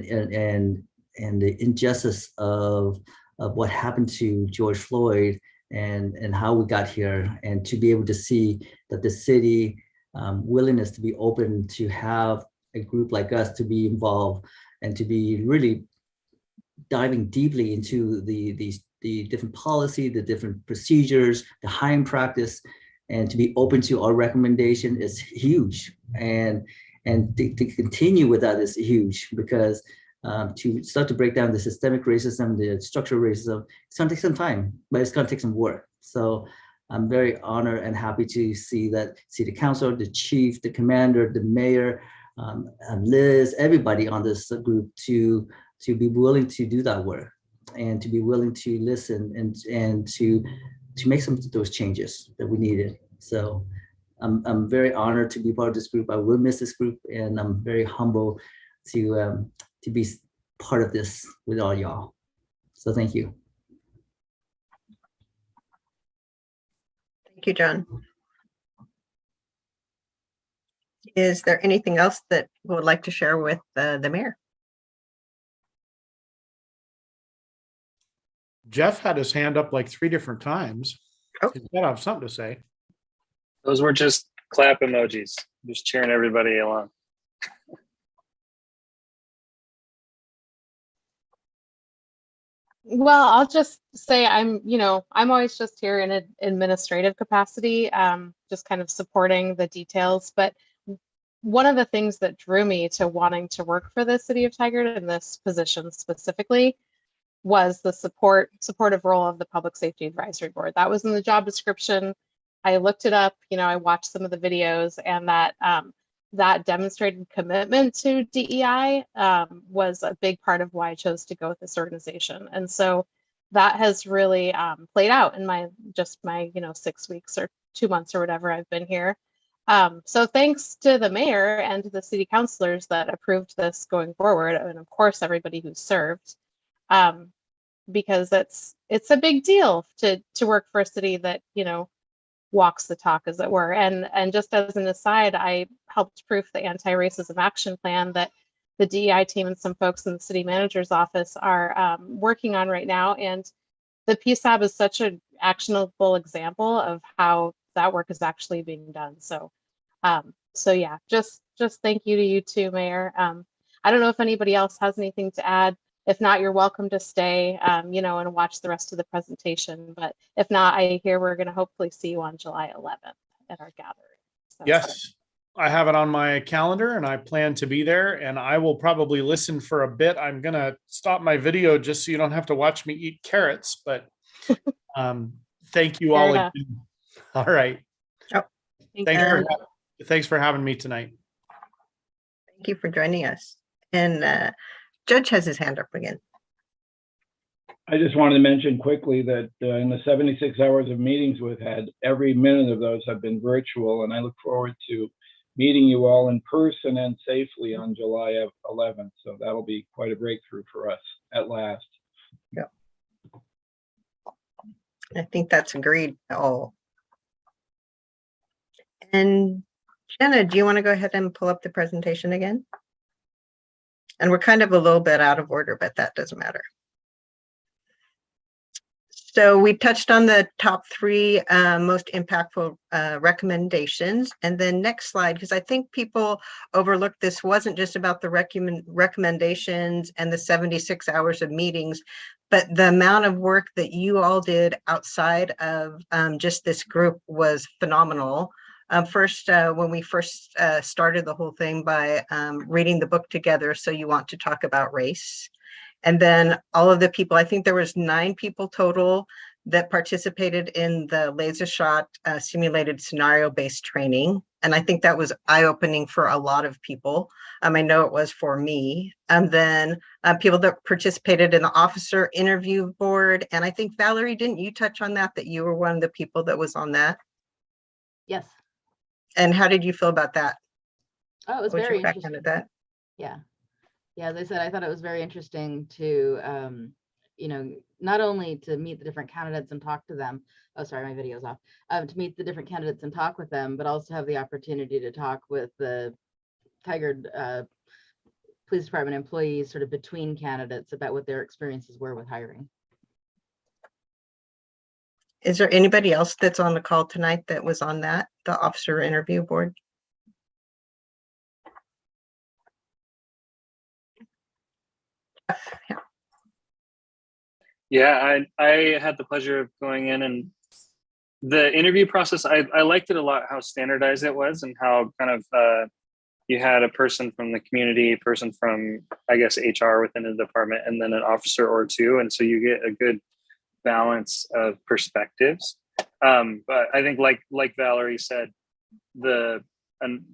[SPEAKER 11] and the injustice of what happened to George Floyd and how we got here, and to be able to see that the city willingness to be open to have a group like us to be involved and to be really diving deeply into the different policy, the different procedures, the hiring practice, and to be open to our recommendation is huge. And to continue with that is huge, because to start to break down the systemic racism, the structural racism, it's going to take some time, but it's going to take some work. So I'm very honored and happy to see that city council, the chief, the commander, the mayor, Liz, everybody on this group to be willing to do that work, and to be willing to listen and to make some of those changes that we needed. So I'm very honored to be part of this group. I will miss this group, and I'm very humble to be part of this with all y'all. So thank you.
[SPEAKER 2] Thank you, John. Is there anything else that we would like to share with the mayor?
[SPEAKER 12] Jeff had his hand up like 3 different times.
[SPEAKER 2] Oh.
[SPEAKER 12] He's got to have something to say.
[SPEAKER 5] Those were just clap emojis, just cheering everybody along.
[SPEAKER 1] Well, I'll just say I'm always just here in an administrative capacity, just kind of supporting the details. But one of the things that drew me to wanting to work for the city of Tigard in this position specifically was the supportive role of the Public Safety Advisory Board. That was in the job description. I looked it up, I watched some of the videos, and that demonstrated commitment to DEI was a big part of why I chose to go with this organization. And so that has really played out in my 6 weeks or 2 months or whatever I've been here. So thanks to the mayor and to the city councilors that approved this going forward, and of course everybody who served, because it's a big deal to work for a city that walks the talk, as it were. And just as an aside, I helped proof the anti-racism action plan that the DEI team and some folks in the city manager's office are working on right now. And the PSAB is such an actionable example of how that work is actually being done. So yeah, just thank you to you too, Mayor. I don't know if anybody else has anything to add. If not, you're welcome to stay, and watch the rest of the presentation. But if not, I hear we're going to hopefully see you on July 11th at our gathering. So.
[SPEAKER 12] Yes, I have it on my calendar and I plan to be there, and I will probably listen for a bit. I'm going to stop my video just so you don't have to watch me eat carrots, but thank you all again. All right.
[SPEAKER 2] Oh,
[SPEAKER 12] Thanks for having me tonight.
[SPEAKER 2] Thank you for joining us. And Judge has his hand up again.
[SPEAKER 4] I just wanted to mention quickly that in the 76 hours of meetings we've had, every minute of those have been virtual, and I look forward to meeting you all in person and safely on July 11th. So that'll be quite a breakthrough for us at last.
[SPEAKER 2] Yeah. I think that's agreed. Oh. And Jenna, do you want to go ahead and pull up the presentation again? And we're kind of a little bit out of order, but that doesn't matter. So we touched on the top 3 most impactful recommendations. And then next slide, because I think people overlooked this wasn't just about the recommendations and the 76 hours of meetings, but the amount of work that you all did outside of just this group was phenomenal. When we first started the whole thing by reading the book together, So You Want to Talk About Race. And then all of the people, I think there was 9 people total that participated in the laser shot simulated scenario-based training. And I think that was eye-opening for a lot of people. I know it was for me. And then people that participated in the officer interview board. And I think, Valerie, didn't you touch on that you were one of the people that was on that?
[SPEAKER 10] Yes.
[SPEAKER 2] And how did you feel about that?
[SPEAKER 10] Oh, it was
[SPEAKER 2] What's
[SPEAKER 10] very
[SPEAKER 2] your background
[SPEAKER 10] interesting.
[SPEAKER 2] of that?
[SPEAKER 10] Yeah. As I said, I thought it was very interesting to, not only to meet the different candidates and talk to them. Oh, sorry, my video's off. To meet the different candidates and talk with them, but also have the opportunity to talk with the Tigard Police Department employees sort of between candidates about what their experiences were with hiring.
[SPEAKER 2] Is there anybody else that's on the call tonight that was on the officer interview board?
[SPEAKER 5] Yeah, I had the pleasure of going in, and the interview process, I liked it a lot, how standardized it was, and how kind of you had a person from the community, a person from, I guess, HR within the department, and then an officer or 2. And so you get a good balance of perspectives. But I think like Valerie said, the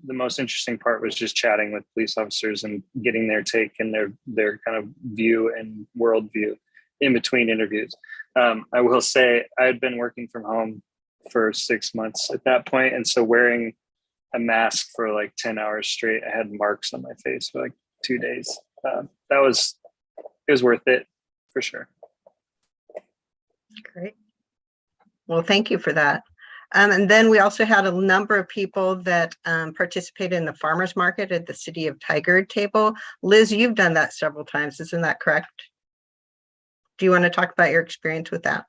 [SPEAKER 5] most interesting part was just chatting with police officers and getting their take and their kind of view and worldview in between interviews. I will say I had been working from home for 6 months at that point. And so wearing a mask for like 10 hours straight, I had marks on my face for like 2 days. It was worth it for sure.
[SPEAKER 2] Great. Well, thank you for that. And then we also had a number of people that participated in the farmers market at the City of Tigard table. Liz, you've done that several times, isn't that correct? Do you want to talk about your experience with that?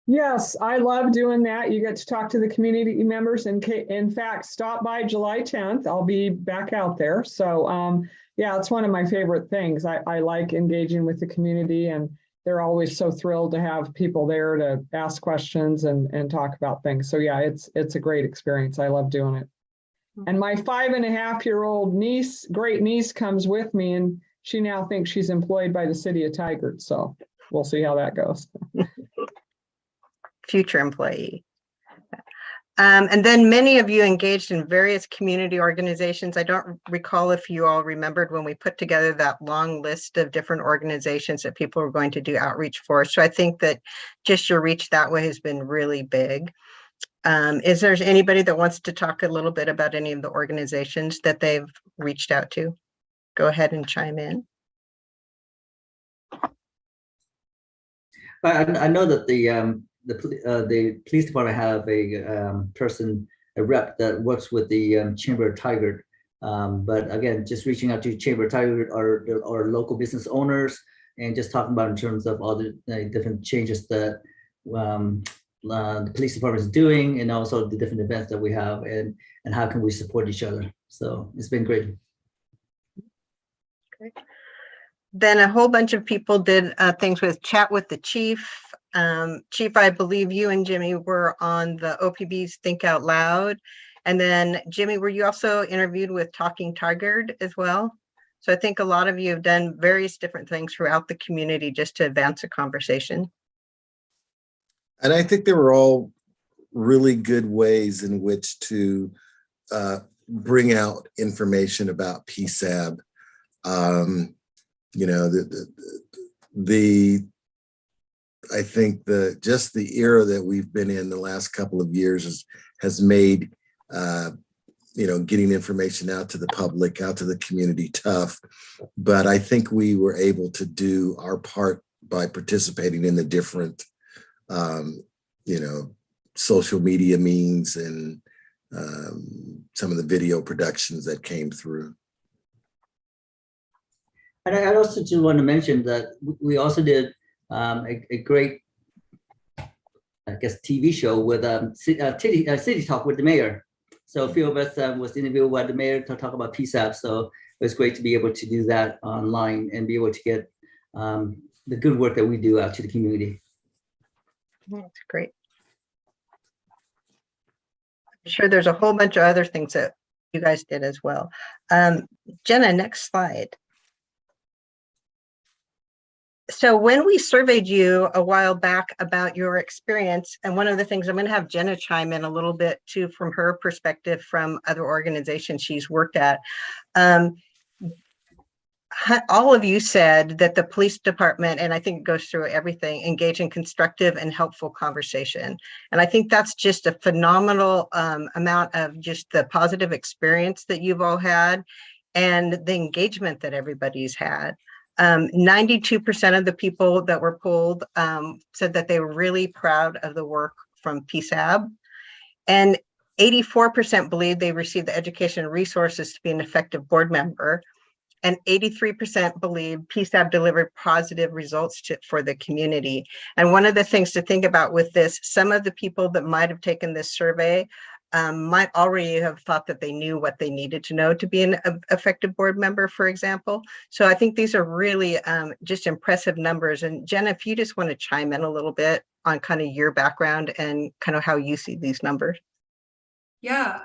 [SPEAKER 8] Yes, I love doing that. You get to talk to the community members, and in fact, stop by July 10th. I'll be back out there. So yeah, it's one of my favorite things. I like engaging with the community, and they're always so thrilled to have people there to ask questions and talk about things. So yeah, it's a great experience. I love doing it. And my 5.5-year-old niece, great niece, comes with me, and she now thinks she's employed by the City of Tigard. So we'll see how that goes.
[SPEAKER 2] Future employee. And then many of you engaged in various community organizations. I don't recall if you all remembered when we put together that long list of different organizations that people were going to do outreach for. So I think that just your reach that way has been really big. Is there anybody that wants to talk a little bit about any of the organizations that they've reached out to? Go ahead and chime in.
[SPEAKER 11] I know that the police department have a rep that works with the Chamber of Tigard. But again, just reaching out to Chamber of Tigard or local business owners, and just talking about in terms of all the different changes that the police department is doing, and also the different events that we have, and how can we support each other. So it's been great.
[SPEAKER 2] Okay. Then a whole bunch of people did things with Chat with the Chief. Chief, I believe you and Jimmy were on the OPB's Think Out Loud. And then Jimmy, were you also interviewed with Talking Tigard as well? So I think a lot of you have done various different things throughout the community just to advance a conversation.
[SPEAKER 13] And I think they were all really good ways in which to bring out information about PSAB. You know, I think just the era that we've been in the last couple of years has made you know, getting information out to the public, out to the community tough. But I think we were able to do our part by participating in the different you know, social media means and some of the video productions that came through.
[SPEAKER 11] And I also just want to mention that we also did a great, I guess, TV show with City Talk with the mayor. So a few of us was interviewed by the mayor to talk about PSAB. So it was great to be able to do that online and be able to get the good work that we do out to the community.
[SPEAKER 2] That's great. I'm sure there's a whole bunch of other things that you guys did as well. Jenna, next slide. So when we surveyed you a while back about your experience, and one of the things I'm going to have Jenna chime in a little bit too from her perspective from other organizations she's worked at. All of you said that the police department, and I think it goes through everything, engage in constructive and helpful conversation. And I think that's just a phenomenal amount of just the positive experience that you've all had and the engagement that everybody's had. 92% of the people that were polled said that they were really proud of the work from PSAB, and 84% believe they received the education and resources to be an effective board member, and 83% believe PSAB delivered positive results for the community. And one of the things to think about with this, some of the people that might have taken this survey might already have thought that they knew what they needed to know to be an effective board member, for example. So I think these are really just impressive numbers. And Jenna, if you just want to chime in a little bit on kind of your background and kind of how you see these numbers.
[SPEAKER 9] Yeah,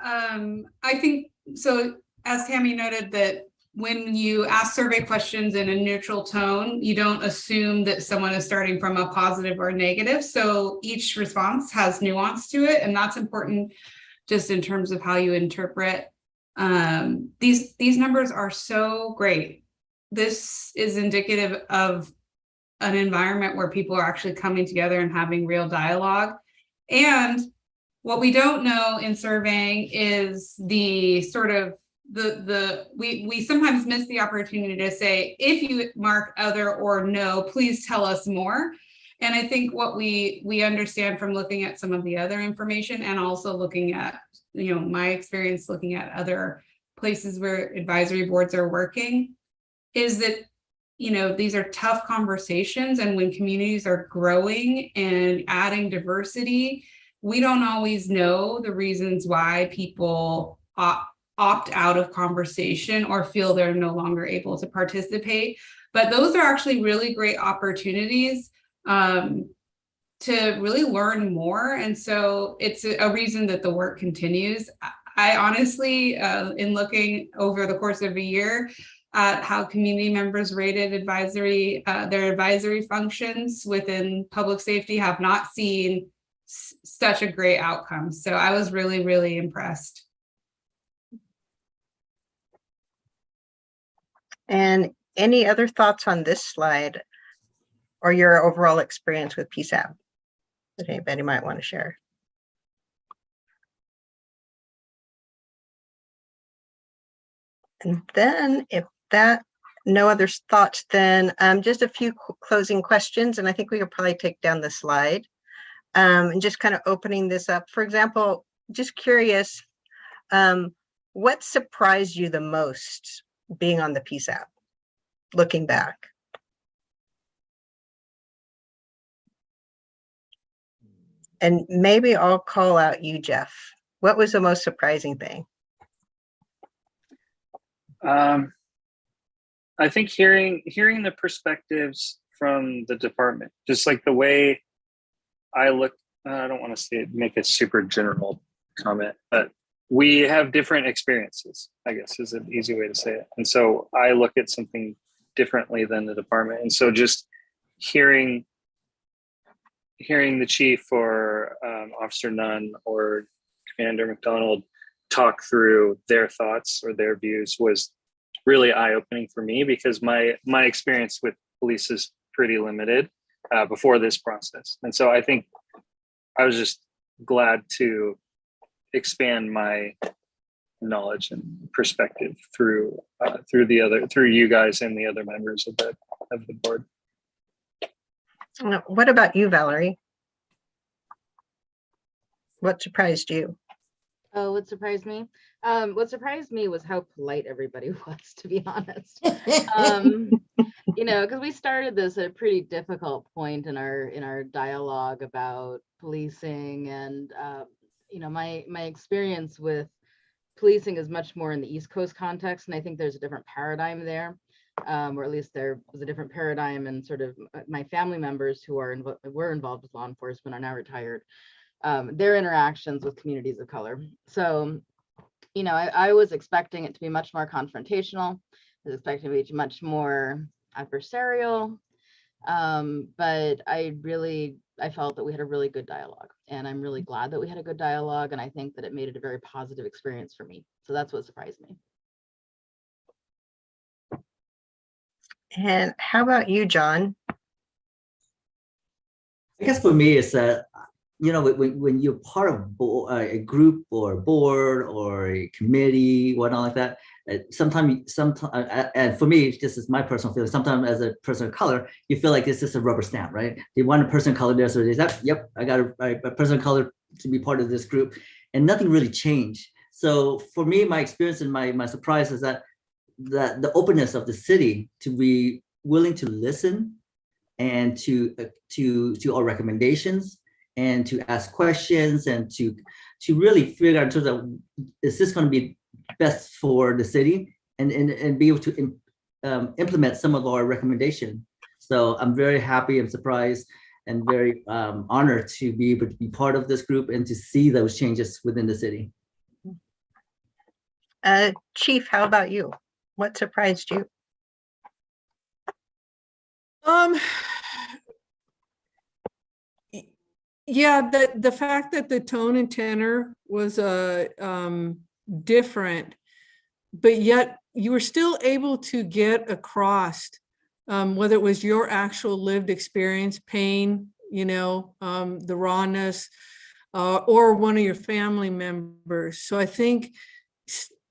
[SPEAKER 9] I think so. As Tammy noted, that when you ask survey questions in a neutral tone, you don't assume that someone is starting from a positive or negative. So each response has nuance to it, and that's important just in terms of how you interpret. These numbers are so great. This is indicative of an environment where people are actually coming together and having real dialogue. And what we don't know in surveying is the sort of we sometimes miss the opportunity to say, if you mark other or no, please tell us more. And I think what we understand from looking at some of the other information, and also looking at, my experience looking at other places where advisory boards are working, is that, these are tough conversations. And when communities are growing and adding diversity, we don't always know the reasons why people opt out of conversation or feel they're no longer able to participate. But those are actually really great opportunities to really learn more. And so it's a reason that the work continues. I honestly, in looking over the course of a year at how community members rated their advisory functions within public safety, have not seen such a great outcome. So I was really, really impressed.
[SPEAKER 2] And any other thoughts on this slide or your overall experience with PSAB that anybody might want to share? And then if that, no other thoughts, then just a few closing questions, and I think we could probably take down the slide. And just kind of opening this up. For example, just curious, what surprised you the most being on the PSAB, looking back? And maybe I'll call out you, Jeff. What was the most surprising thing?
[SPEAKER 5] I think hearing the perspectives from the department, just like the way I look, I don't want to make a super general comment, but we have different experiences, I guess is an easy way to say it. And so I look at something differently than the department. And so just hearing the chief or Officer Nunn or Commander McDonald talk through their thoughts or their views was really eye-opening for me, because my experience with police is pretty limited before this process. And so I think I was just glad to expand my knowledge and perspective through you guys and the other members of the board.
[SPEAKER 2] What about you, Valerie? What surprised you?
[SPEAKER 10] Oh, what surprised me? What surprised me was how polite everybody was, to be honest. Because we started this at a pretty difficult point in our dialogue about policing, and my experience with policing is much more in the East Coast context, and I think there's a different paradigm there, or at least there was a different paradigm, and sort of my family members who were involved with law enforcement are now retired. Their interactions with communities of color. So, I was expecting it to be much more confrontational. I was expecting it to be much more adversarial. But I felt that we had a really good dialogue, and I'm really glad that we had a good dialogue. And I think that it made it a very positive experience for me. So that's what surprised me.
[SPEAKER 2] And how about you, John?
[SPEAKER 11] I guess for me, it's that, when you're part of a group or a board or a committee, whatnot like that, sometimes, and for me, this is my personal feeling, sometimes as a person of color, you feel like it's just a rubber stamp, right? They want a person of color there, so they say, yep, I got a person of color to be part of this group, and nothing really changed. So for me, my experience and my surprise is that the openness of the city to be willing to listen and to our recommendations, and to ask questions, and to really figure out in terms of, is this going to be best for the city, and be able to implement some of our recommendation. So I'm very happy and surprised and very honored to be able to be part of this group and to see those changes within the city.
[SPEAKER 2] Chief, how about you? What surprised you?
[SPEAKER 3] Yeah, the fact that the tone and tenor was different, but yet you were still able to get across whether it was your actual lived experience, pain, the rawness, or one of your family members. So I think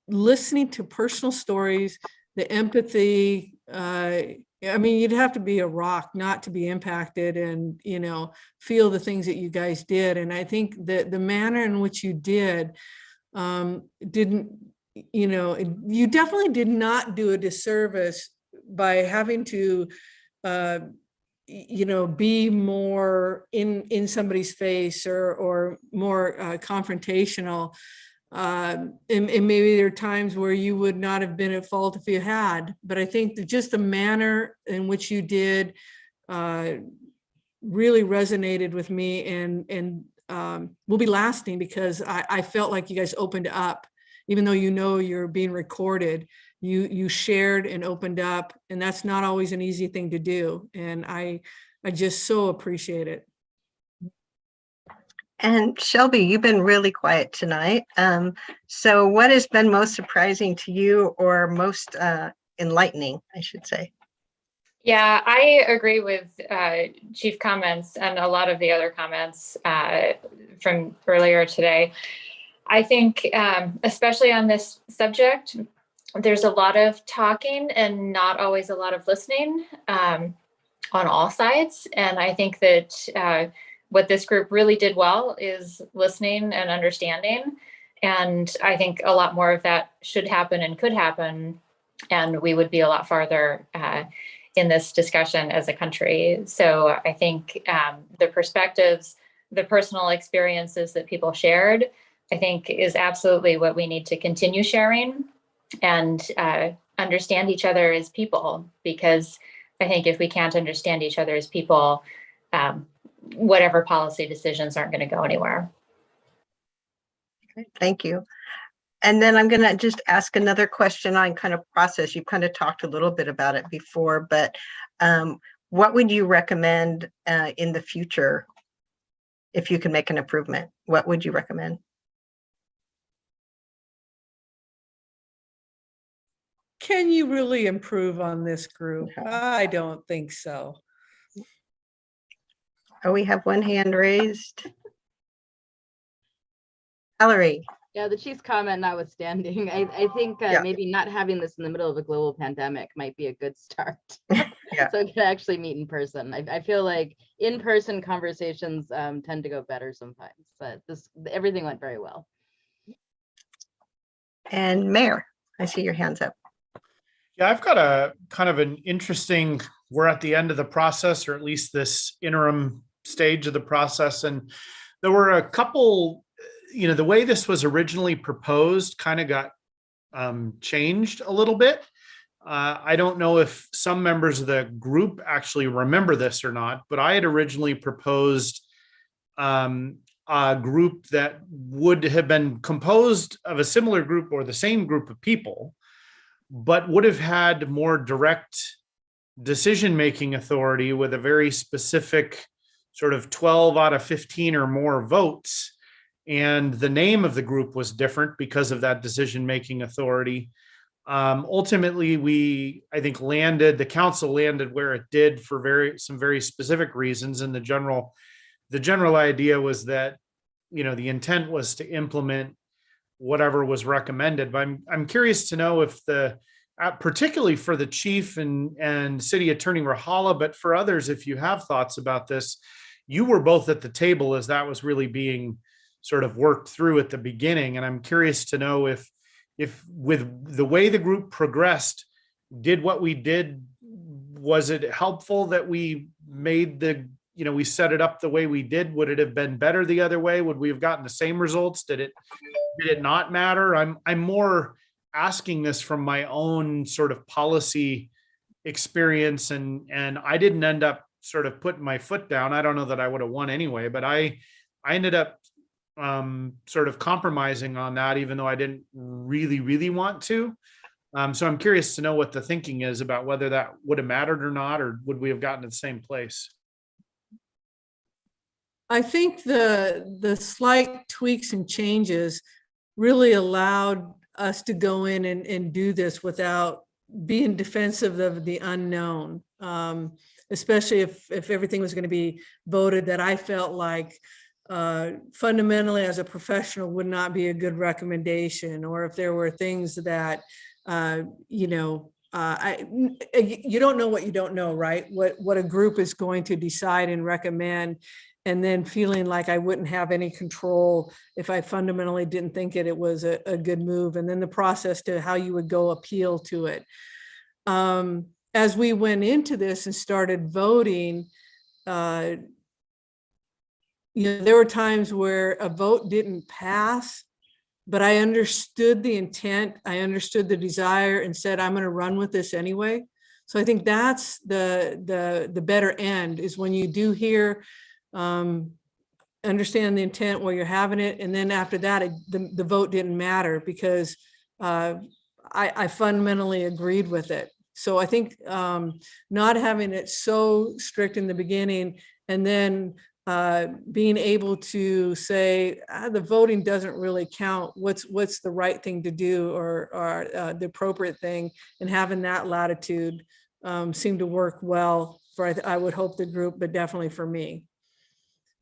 [SPEAKER 3] listening to personal stories, the empathy. I mean, you'd have to be a rock not to be impacted and, you know, feel the things that you guys did. And I think that the manner in which you did didn't, you know, you definitely did not do a disservice by having to, you know, be more in somebody's face or more confrontational. And maybe there are times where you would not have been at fault if you had, but I think that just the manner in which you did really resonated with me and will be lasting, because I felt like you guys opened up, even though you know you're being recorded. You shared and opened up, and that's not always an easy thing to do. And I just so appreciate it.
[SPEAKER 2] And Shelby, you've been really quiet tonight. So what has been most surprising to you, or most enlightening, I should say?
[SPEAKER 14] Yeah, I agree with Chief comments and a lot of the other comments from earlier today. I think, especially on this subject, there's a lot of talking and not always a lot of listening on all sides. And I think that what this group really did well is listening and understanding. And I think a lot more of that should happen and could happen. And we would be a lot farther in this discussion as a country. So I think the perspectives, the personal experiences that people shared, I think is absolutely what we need to continue sharing, and understand each other as people. Because I think if we can't understand each other as people, whatever policy decisions aren't going to go anywhere.
[SPEAKER 2] Thank you. And then I'm going to just ask another question on kind of process. You've kind of talked a little bit about it before, but what would you recommend in the future if you can make an improvement? What would you recommend?
[SPEAKER 3] Can you really improve on this group? I don't think so.
[SPEAKER 2] Oh, we have one hand raised. Valerie.
[SPEAKER 10] Yeah, the chief's comment notwithstanding, I think maybe not having this in the middle of a global pandemic might be a good start. So we can actually meet in person. I feel like in-person conversations tend to go better sometimes, but everything went very well.
[SPEAKER 2] And Mayor, I see your hands up.
[SPEAKER 12] Yeah, I've got a kind of an interesting, we're at the end of the process, or at least this interim stage of the process. And there were a couple, you know, the way this was originally proposed kind of got changed a little bit. I don't know if some members of the group actually remember this or not, but I had originally proposed a group that would have been composed of a similar group or the same group of people, but would have had more direct decision-making authority with a very specific sort of 12 out of 15 or more votes. And the name of the group was different because of that decision-making authority. Ultimately, I think the council landed where it did for some very specific reasons. And the general idea was that, you know, the intent was to implement whatever was recommended. But I'm curious to know if particularly for the chief and city attorney Rahala, but for others, if you have thoughts about this, you were both at the table as that was really being sort of worked through at the beginning. And I'm curious to know if with the way the group progressed, did what we did, was it helpful that we made we set it up the way we did? Would it have been better the other way? Would we have gotten the same results? Did it not matter? I'm more asking this from my own sort of policy experience, and I didn't end up sort of putting my foot down. I don't know that I would have won anyway, but I ended up sort of compromising on that, even though I didn't really want to. So I'm curious to know what the thinking is about whether that would have mattered or not, or would we have gotten to the same place?
[SPEAKER 3] I think the slight tweaks and changes really allowed us to go in and do this without being defensive of the unknown, especially if everything was going to be voted that I felt like fundamentally as a professional would not be a good recommendation, or if there were things that, you don't know what you don't know, right? What a group is going to decide and recommend, and then feeling like I wouldn't have any control if I fundamentally didn't think it was a good move, and then the process to how you would go appeal to it. As we went into this and started voting, there were times where a vote didn't pass, but I understood the intent, I understood the desire, and said, I'm going to run with this anyway. So I think that's the better end, is when you do hear, understand the intent while you're having it, and then after that, the vote didn't matter because I fundamentally agreed with it. So I think not having it so strict in the beginning, and then being able to say the voting doesn't really count, what's the right thing to do, or the appropriate thing, and having that latitude seemed to work well for, I would hope, the group, but definitely for me.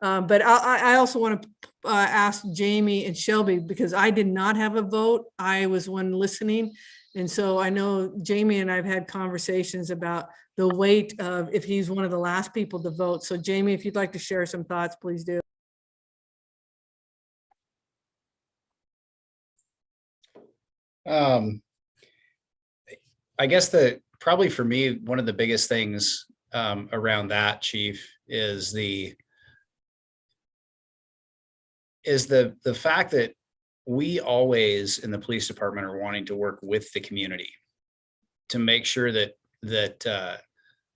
[SPEAKER 3] But I also want to ask Jamie and Shelby, because I did not have a vote. I was one listening. And so I know Jamie and I've had conversations about the weight of if he's one of the last people to vote. So Jamie, if you'd like to share some thoughts, please do.
[SPEAKER 7] I guess probably for me, one of the biggest things around that, Chief, is the fact that we always in the police department are wanting to work with the community to make sure that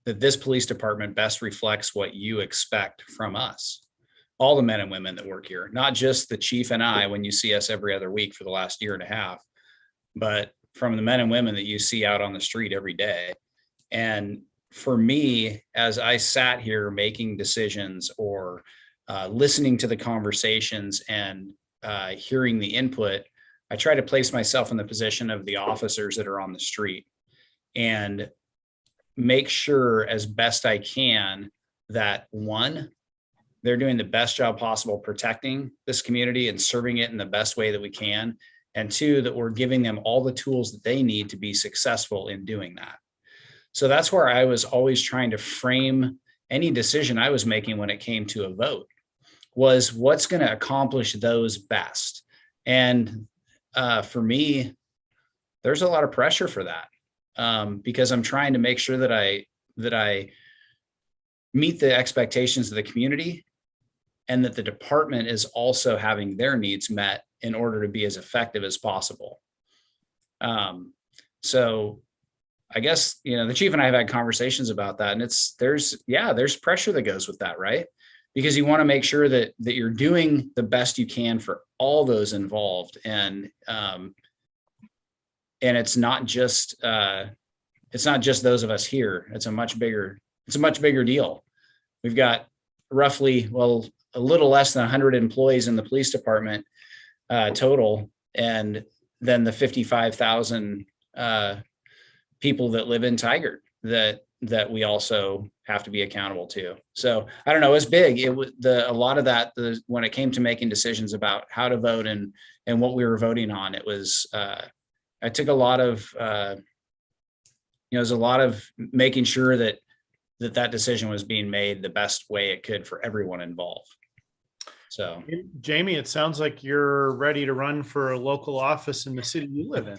[SPEAKER 7] this police department best reflects what you expect from us, all the men and women that work here, not just the chief and I when you see us every other week for the last year and a half, but from the men and women that you see out on the street every day. And for me, as I sat here making decisions or listening to the conversations and hearing the input, I try to place myself in the position of the officers that are on the street and make sure as best I can that, one, they're doing the best job possible protecting this community and serving it in the best way that we can, and two, that we're giving them all the tools that they need to be successful in doing that. So that's where I was always trying to frame any decision I was making when it came to a vote, was what's going to accomplish those best. And for me, there's a lot of pressure for that because I'm trying to make sure that I meet the expectations of the community and that the department is also having their needs met in order to be as effective as possible. So I guess, the chief and I have had conversations about that, and there's pressure that goes with that, right? Because you want to make sure that you're doing the best you can for all those involved. And it's not just those of us here. It's a much bigger deal. We've got roughly, a little less than 100 employees in the police department total. And then the 55,000 people that live in Tigard that we also have to be accountable to. So I don't know, it's big. It was a lot of that, when it came to making decisions about how to vote and what we were voting on, it was, I took a lot of, there's a lot of making sure that decision was being made the best way it could for everyone involved. So
[SPEAKER 12] Jamie, it sounds like you're ready to run for a local office in the city you live in.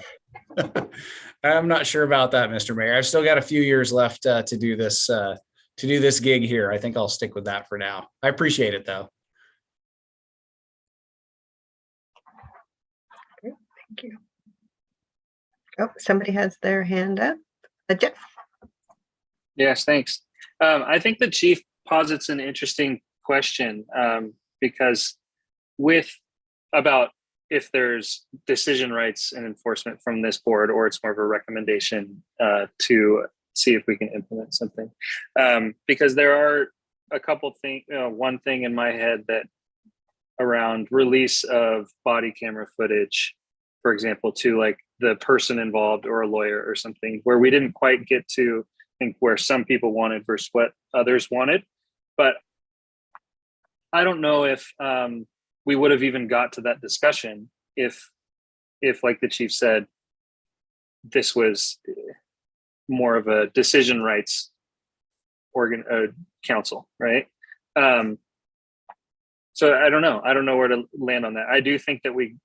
[SPEAKER 7] I'm not sure about that, Mr. Mayor. I've still got a few years left to do this gig here. I think I'll stick with that for now. I appreciate it though.
[SPEAKER 2] Okay, thank you. Oh, somebody has their hand up. Jeff.
[SPEAKER 5] Yes, thanks. I think the chief posits an interesting question because about if there's decision rights and enforcement from this board, or it's more of a recommendation to see if we can implement something. Because there are a couple things, one thing in my head that around release of body camera footage, for example, to like the person involved or a lawyer or something, where we didn't quite get to, I think, where some people wanted versus what others wanted. But I don't know if we would have even got to that discussion if like the chief said, this was more of a decision rights council, right? So I don't know where to land on that. I do think that we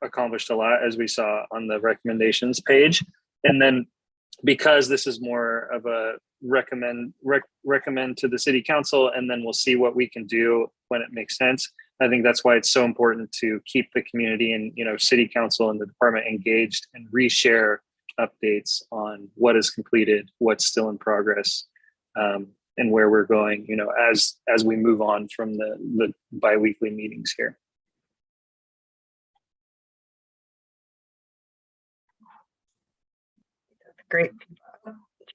[SPEAKER 5] accomplished a lot, as we saw on the recommendations page. And then because this is more of a recommend to the city council, and then we'll see what we can do when it makes sense. I think that's why it's so important to keep the community and, you know, city council and the department engaged and reshare updates on what is completed, what's still in progress, and where we're going, you know, as we move on from the biweekly meetings here.
[SPEAKER 2] Great.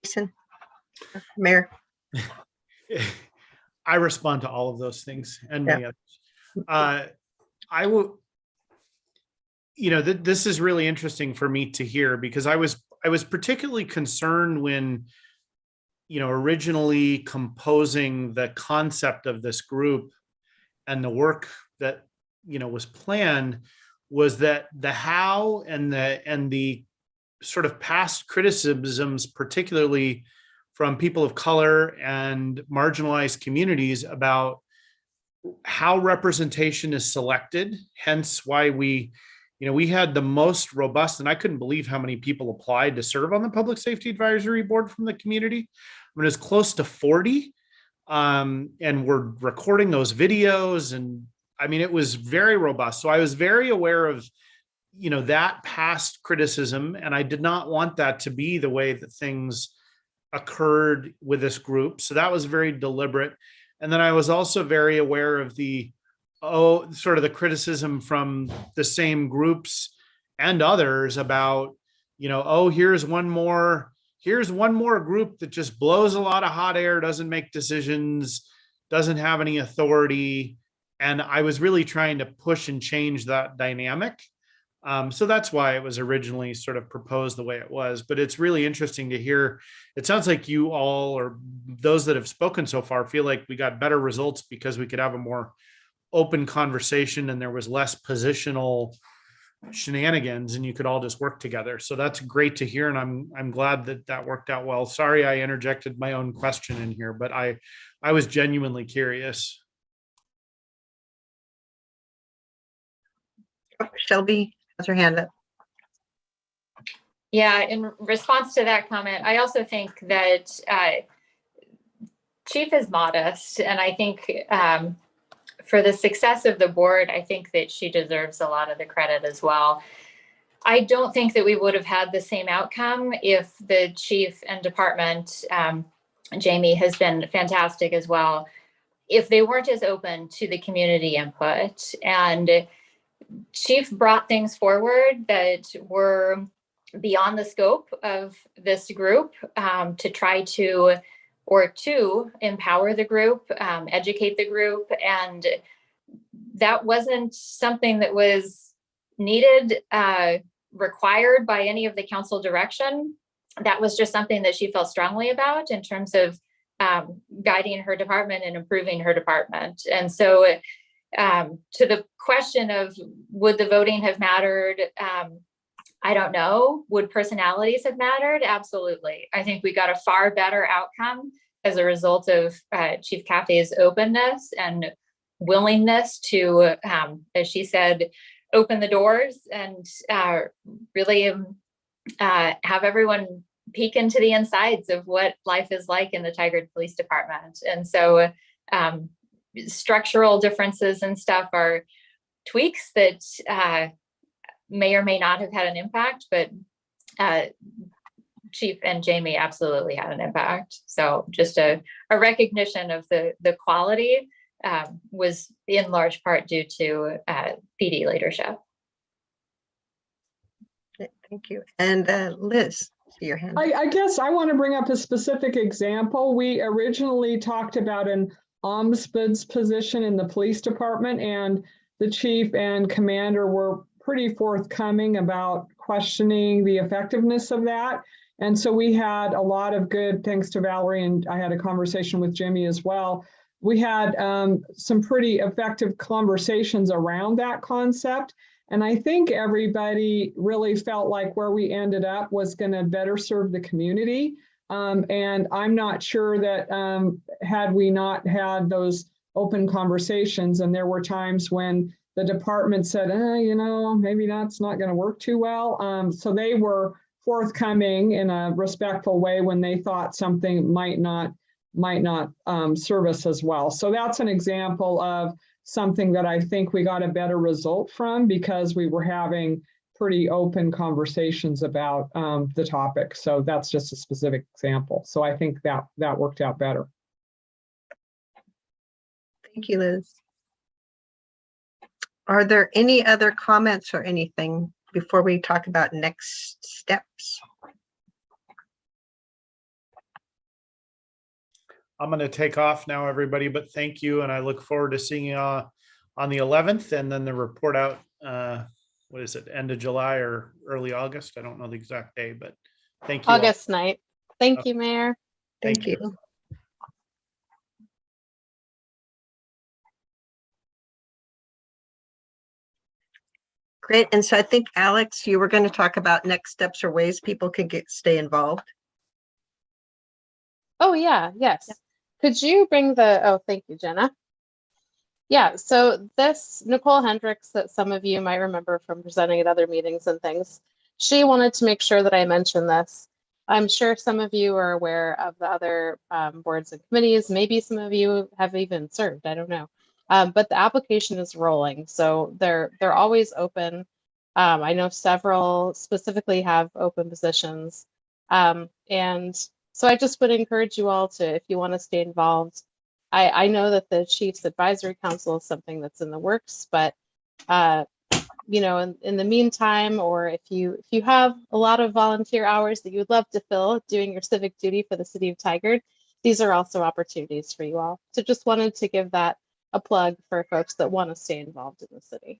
[SPEAKER 2] Jason, Mayor.
[SPEAKER 12] I respond to all of those things and
[SPEAKER 2] Yeah.
[SPEAKER 12] many others. I will, you know, this is really interesting for me to hear, because I was particularly concerned when, you know, originally composing the concept of this group and the work that, you know, was planned, was that the how and the sort of past criticisms, particularly from people of color and marginalized communities, about how representation is selected, hence why we had the most robust, and I couldn't believe how many people applied to serve on the Public Safety Advisory Board from the community. I mean, it's close to 40, and we're recording those videos, and I mean, it was very robust. So I was very aware of, you know, that past criticism, and I did not want that to be the way that things occurred with this group. So that was very deliberate. And then I was also very aware of sort of the criticism from the same groups and others about, you know, here's one more group that just blows a lot of hot air, doesn't make decisions, doesn't have any authority. And I was really trying to push and change that dynamic. So that's why it was originally sort of proposed the way it was. But it's really interesting to hear. It sounds like you all, or those that have spoken so far, feel like we got better results because we could have a more open conversation and there was less positional shenanigans and you could all just work together. So that's great to hear. And I'm glad that worked out well. Sorry, I interjected my own question in here, but I was genuinely curious.
[SPEAKER 2] Shelby has her hand up.
[SPEAKER 14] Yeah, in response to that comment, I also think that Chief is modest, and I think for the success of the board, I think that she deserves a lot of the credit as well. I don't think that we would have had the same outcome if the chief and department, Jamie has been fantastic as well, if they weren't as open to the community input. And Chief brought things forward that were beyond the scope of this group, to try to empower the group, educate the group. And that wasn't something that was needed, required by any of the council direction. That was just something that she felt strongly about in terms of guiding her department and improving her department. And so to the question of would the voting have mattered? I don't know. Would personalities have mattered? Absolutely. I think we got a far better outcome as a result of Chief Caffey's openness and willingness to, as she said, open the doors and really have everyone peek into the insides of what life is like in the Tigard Police Department. And so structural differences and stuff are tweaks that may or may not have had an impact, but Chief and Jamie absolutely had an impact. So just a recognition of the quality was in large part due to PD leadership.
[SPEAKER 2] Thank you. And Liz, see your hand.
[SPEAKER 8] I guess I want to bring up a specific example. We originally talked about an ombudsman's position in the police department, and the chief and commander were pretty forthcoming about questioning the effectiveness of that. And so we had a lot of good, thanks to Valerie, and I had a conversation with Jimmy as well. we had some pretty effective conversations around that concept. And I think everybody really felt like where we ended up was going to better serve the community. And I'm not sure that had we not had those open conversations, and there were times when the department said, you know, maybe that's not going to work too well. So they were forthcoming in a respectful way when they thought something might not serve us as well. So that's an example of something that I think we got a better result from, because we were having pretty open conversations about the topic. So that's just a specific example. So I think that worked out better.
[SPEAKER 2] Thank you, Liz. Are there any other comments or anything before we talk about next steps?
[SPEAKER 12] I'm going to take off now, everybody, but thank you. And I look forward to seeing you on the 11th, and then the report out, what is it, end of July or early August? I don't know the exact day, but thank you.
[SPEAKER 1] August 9th. Thank you, Mayor.
[SPEAKER 2] Thank you. Great. And so I think, Alex, you were going to talk about next steps or ways people can stay involved.
[SPEAKER 1] Oh, yeah. Yes. Could you bring oh, thank you, Jenna. Yeah, so this Nicole Hendricks, that some of you might remember from presenting at other meetings and things, she wanted to make sure that I mentioned this. I'm sure some of you are aware of the other boards and committees. Maybe some of you have even served, I don't know. But the application is rolling, so they're always open. I know several specifically have open positions. And so I just would encourage you all to, if you want to stay involved. I know that the Chiefs Advisory Council is something that's in the works, but you know, in the meantime, or if you have a lot of volunteer hours that you would love to fill doing your civic duty for the city of Tigard, these are also opportunities for you all. So just wanted to give that a plug for folks that want to stay involved in the city.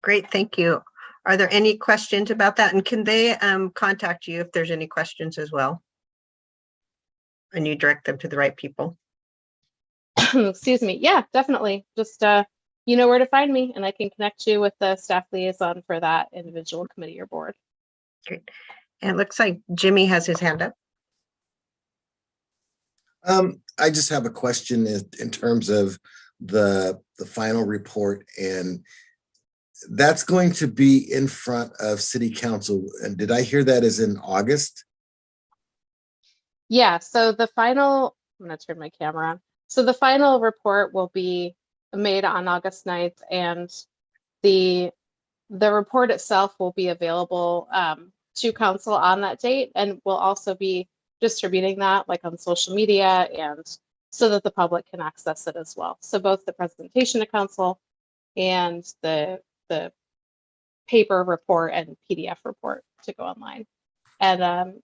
[SPEAKER 2] Great, thank you. Are there any questions about that? And can they contact you if there's any questions as well? And you direct them to the right people?
[SPEAKER 1] Excuse me. Yeah, definitely. Just you know where to find me, and I can connect you with the staff liaison for that individual committee or board.
[SPEAKER 2] Great. And it looks like Jimmy has his hand up.
[SPEAKER 13] I just have a question in terms of the final report, and that's going to be in front of City Council. And did I hear that is in August?
[SPEAKER 1] Yeah, so the final, I'm going to turn my camera on. So the final report will be made on August 9th, and the report itself will be available to council on that date, and we'll also be distributing that like on social media, and so that the public can access it as well. So both the presentation to council and the paper report and PDF report to go online. And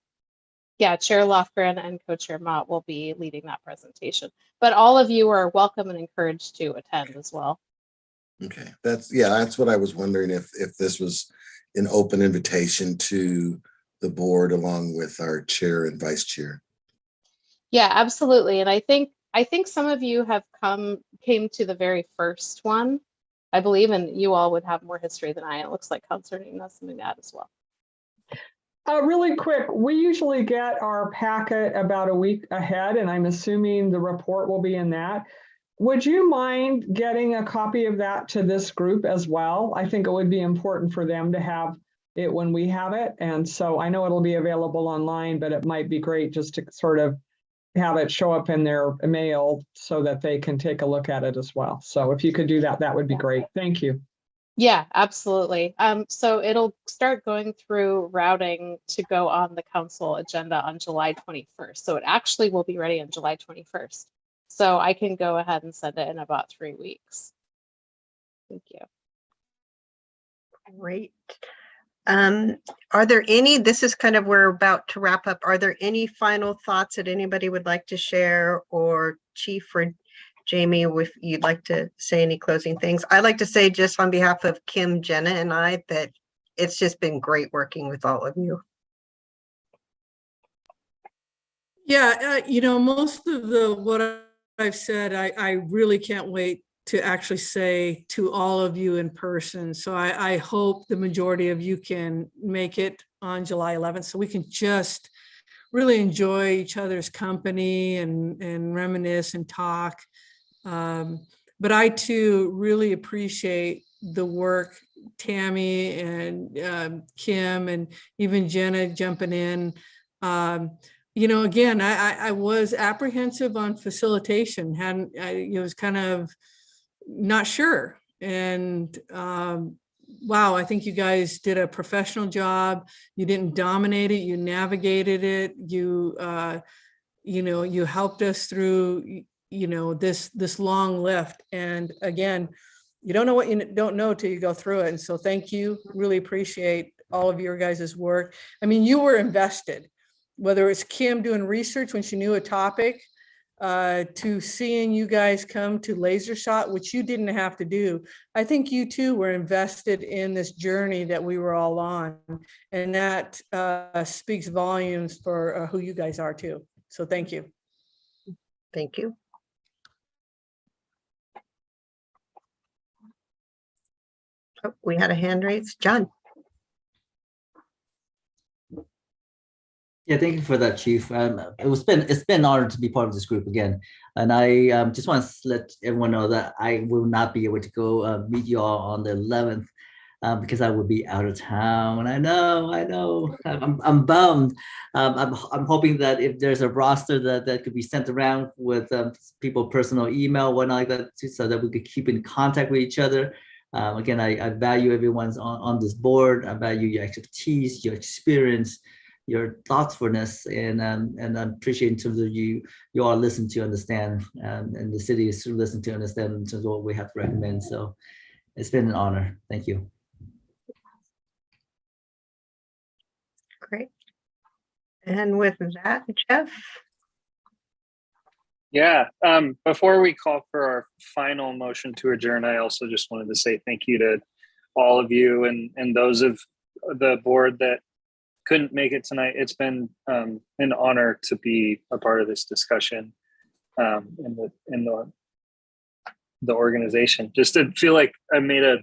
[SPEAKER 1] yeah, Chair Lofgren and Co-Chair Mott will be leading that presentation, but all of you are welcome and encouraged to attend as well.
[SPEAKER 13] Okay, that's what I was wondering, if this was an open invitation to the board along with our chair and vice chair.
[SPEAKER 1] Yeah, absolutely. And I think some of you have came to the very first one, I believe, and you all would have more history than I. It looks like Councilor Newton has something to add as well.
[SPEAKER 8] Really quick, we usually get our packet about a week ahead, and I'm assuming the report will be in that. Would you mind getting a copy of that to this group as well? I think it would be important for them to have it when we have it. And so I know it'll be available online, but it might be great just to sort of have it show up in their mail so that they can take a look at it as well. So if you could do that, that would be great. Thank you.
[SPEAKER 1] Yeah, absolutely. So it'll start going through routing to go on the council agenda on July 21st. So it actually will be ready on July 21st. So I can go ahead and send it in about 3 weeks. Thank you.
[SPEAKER 2] Great. Are there any, this is kind of, we're about to wrap up. Are there any final thoughts that anybody would like to share, or Chief or Jamie, if you'd like to say any closing things? I'd like to say, just on behalf of Kim, Jenna, and I, that it's just been great working with all of you.
[SPEAKER 3] Yeah, most of what I've said, I really can't wait to actually say to all of you in person. So I hope the majority of you can make it on July 11th so we can just really enjoy each other's company and reminisce and talk. But I too really appreciate the work Tammy and Kim and even Jenna jumping in. Again, I was apprehensive on facilitation, was kind of not sure. And wow, I think you guys did a professional job. You didn't dominate it, you navigated it, you helped us through, this long lift. And again, you don't know what you don't know till you go through it. And so thank you, really appreciate all of your guys' work. I mean, you were invested, whether it's Kim doing research when she knew a topic, to seeing you guys come to Laser Shot, which you didn't have to do. I think you too were invested in this journey that we were all on. And that speaks volumes for who you guys are too. So thank you.
[SPEAKER 2] Thank you. Oh, we had a hand raised. John.
[SPEAKER 11] Yeah, thank you for that, Chief. It's been an honor to be part of this group again, and I just want to let everyone know that I will not be able to go meet you all on the 11th because I will be out of town. I know. I'm bummed. I'm hoping that if there's a roster that could be sent around with people personal email, whatnot like that, so that we could keep in contact with each other. Again, I value everyone's on this board. I value your expertise, your experience, your thoughtfulness, and I appreciate in terms of you all listen to understand, and the city is listen to understand in terms of what we have to recommend. So it's been an honor. Thank you.
[SPEAKER 2] Great. And with that, Jeff.
[SPEAKER 5] Yeah, before we call for our final motion to adjourn, I also just wanted to say thank you to all of you and those of the board that couldn't make it tonight. It's been an honor to be a part of this discussion in the organization. Just to feel like I made a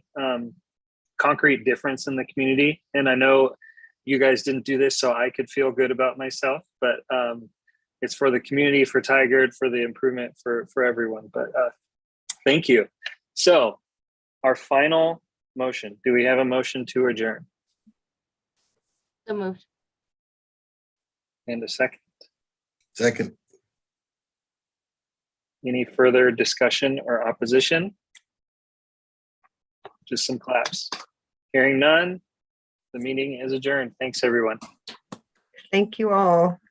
[SPEAKER 5] concrete difference in the community. And I know you guys didn't do this so I could feel good about myself, but it's for the community, for Tigard, for the improvement for everyone. But thank you. So our final motion, do we have a motion to adjourn?
[SPEAKER 10] So moved.
[SPEAKER 5] And a second?
[SPEAKER 13] Second.
[SPEAKER 5] Any further discussion or opposition? Just some claps. Hearing none, the meeting is adjourned. Thanks, everyone.
[SPEAKER 2] Thank you all.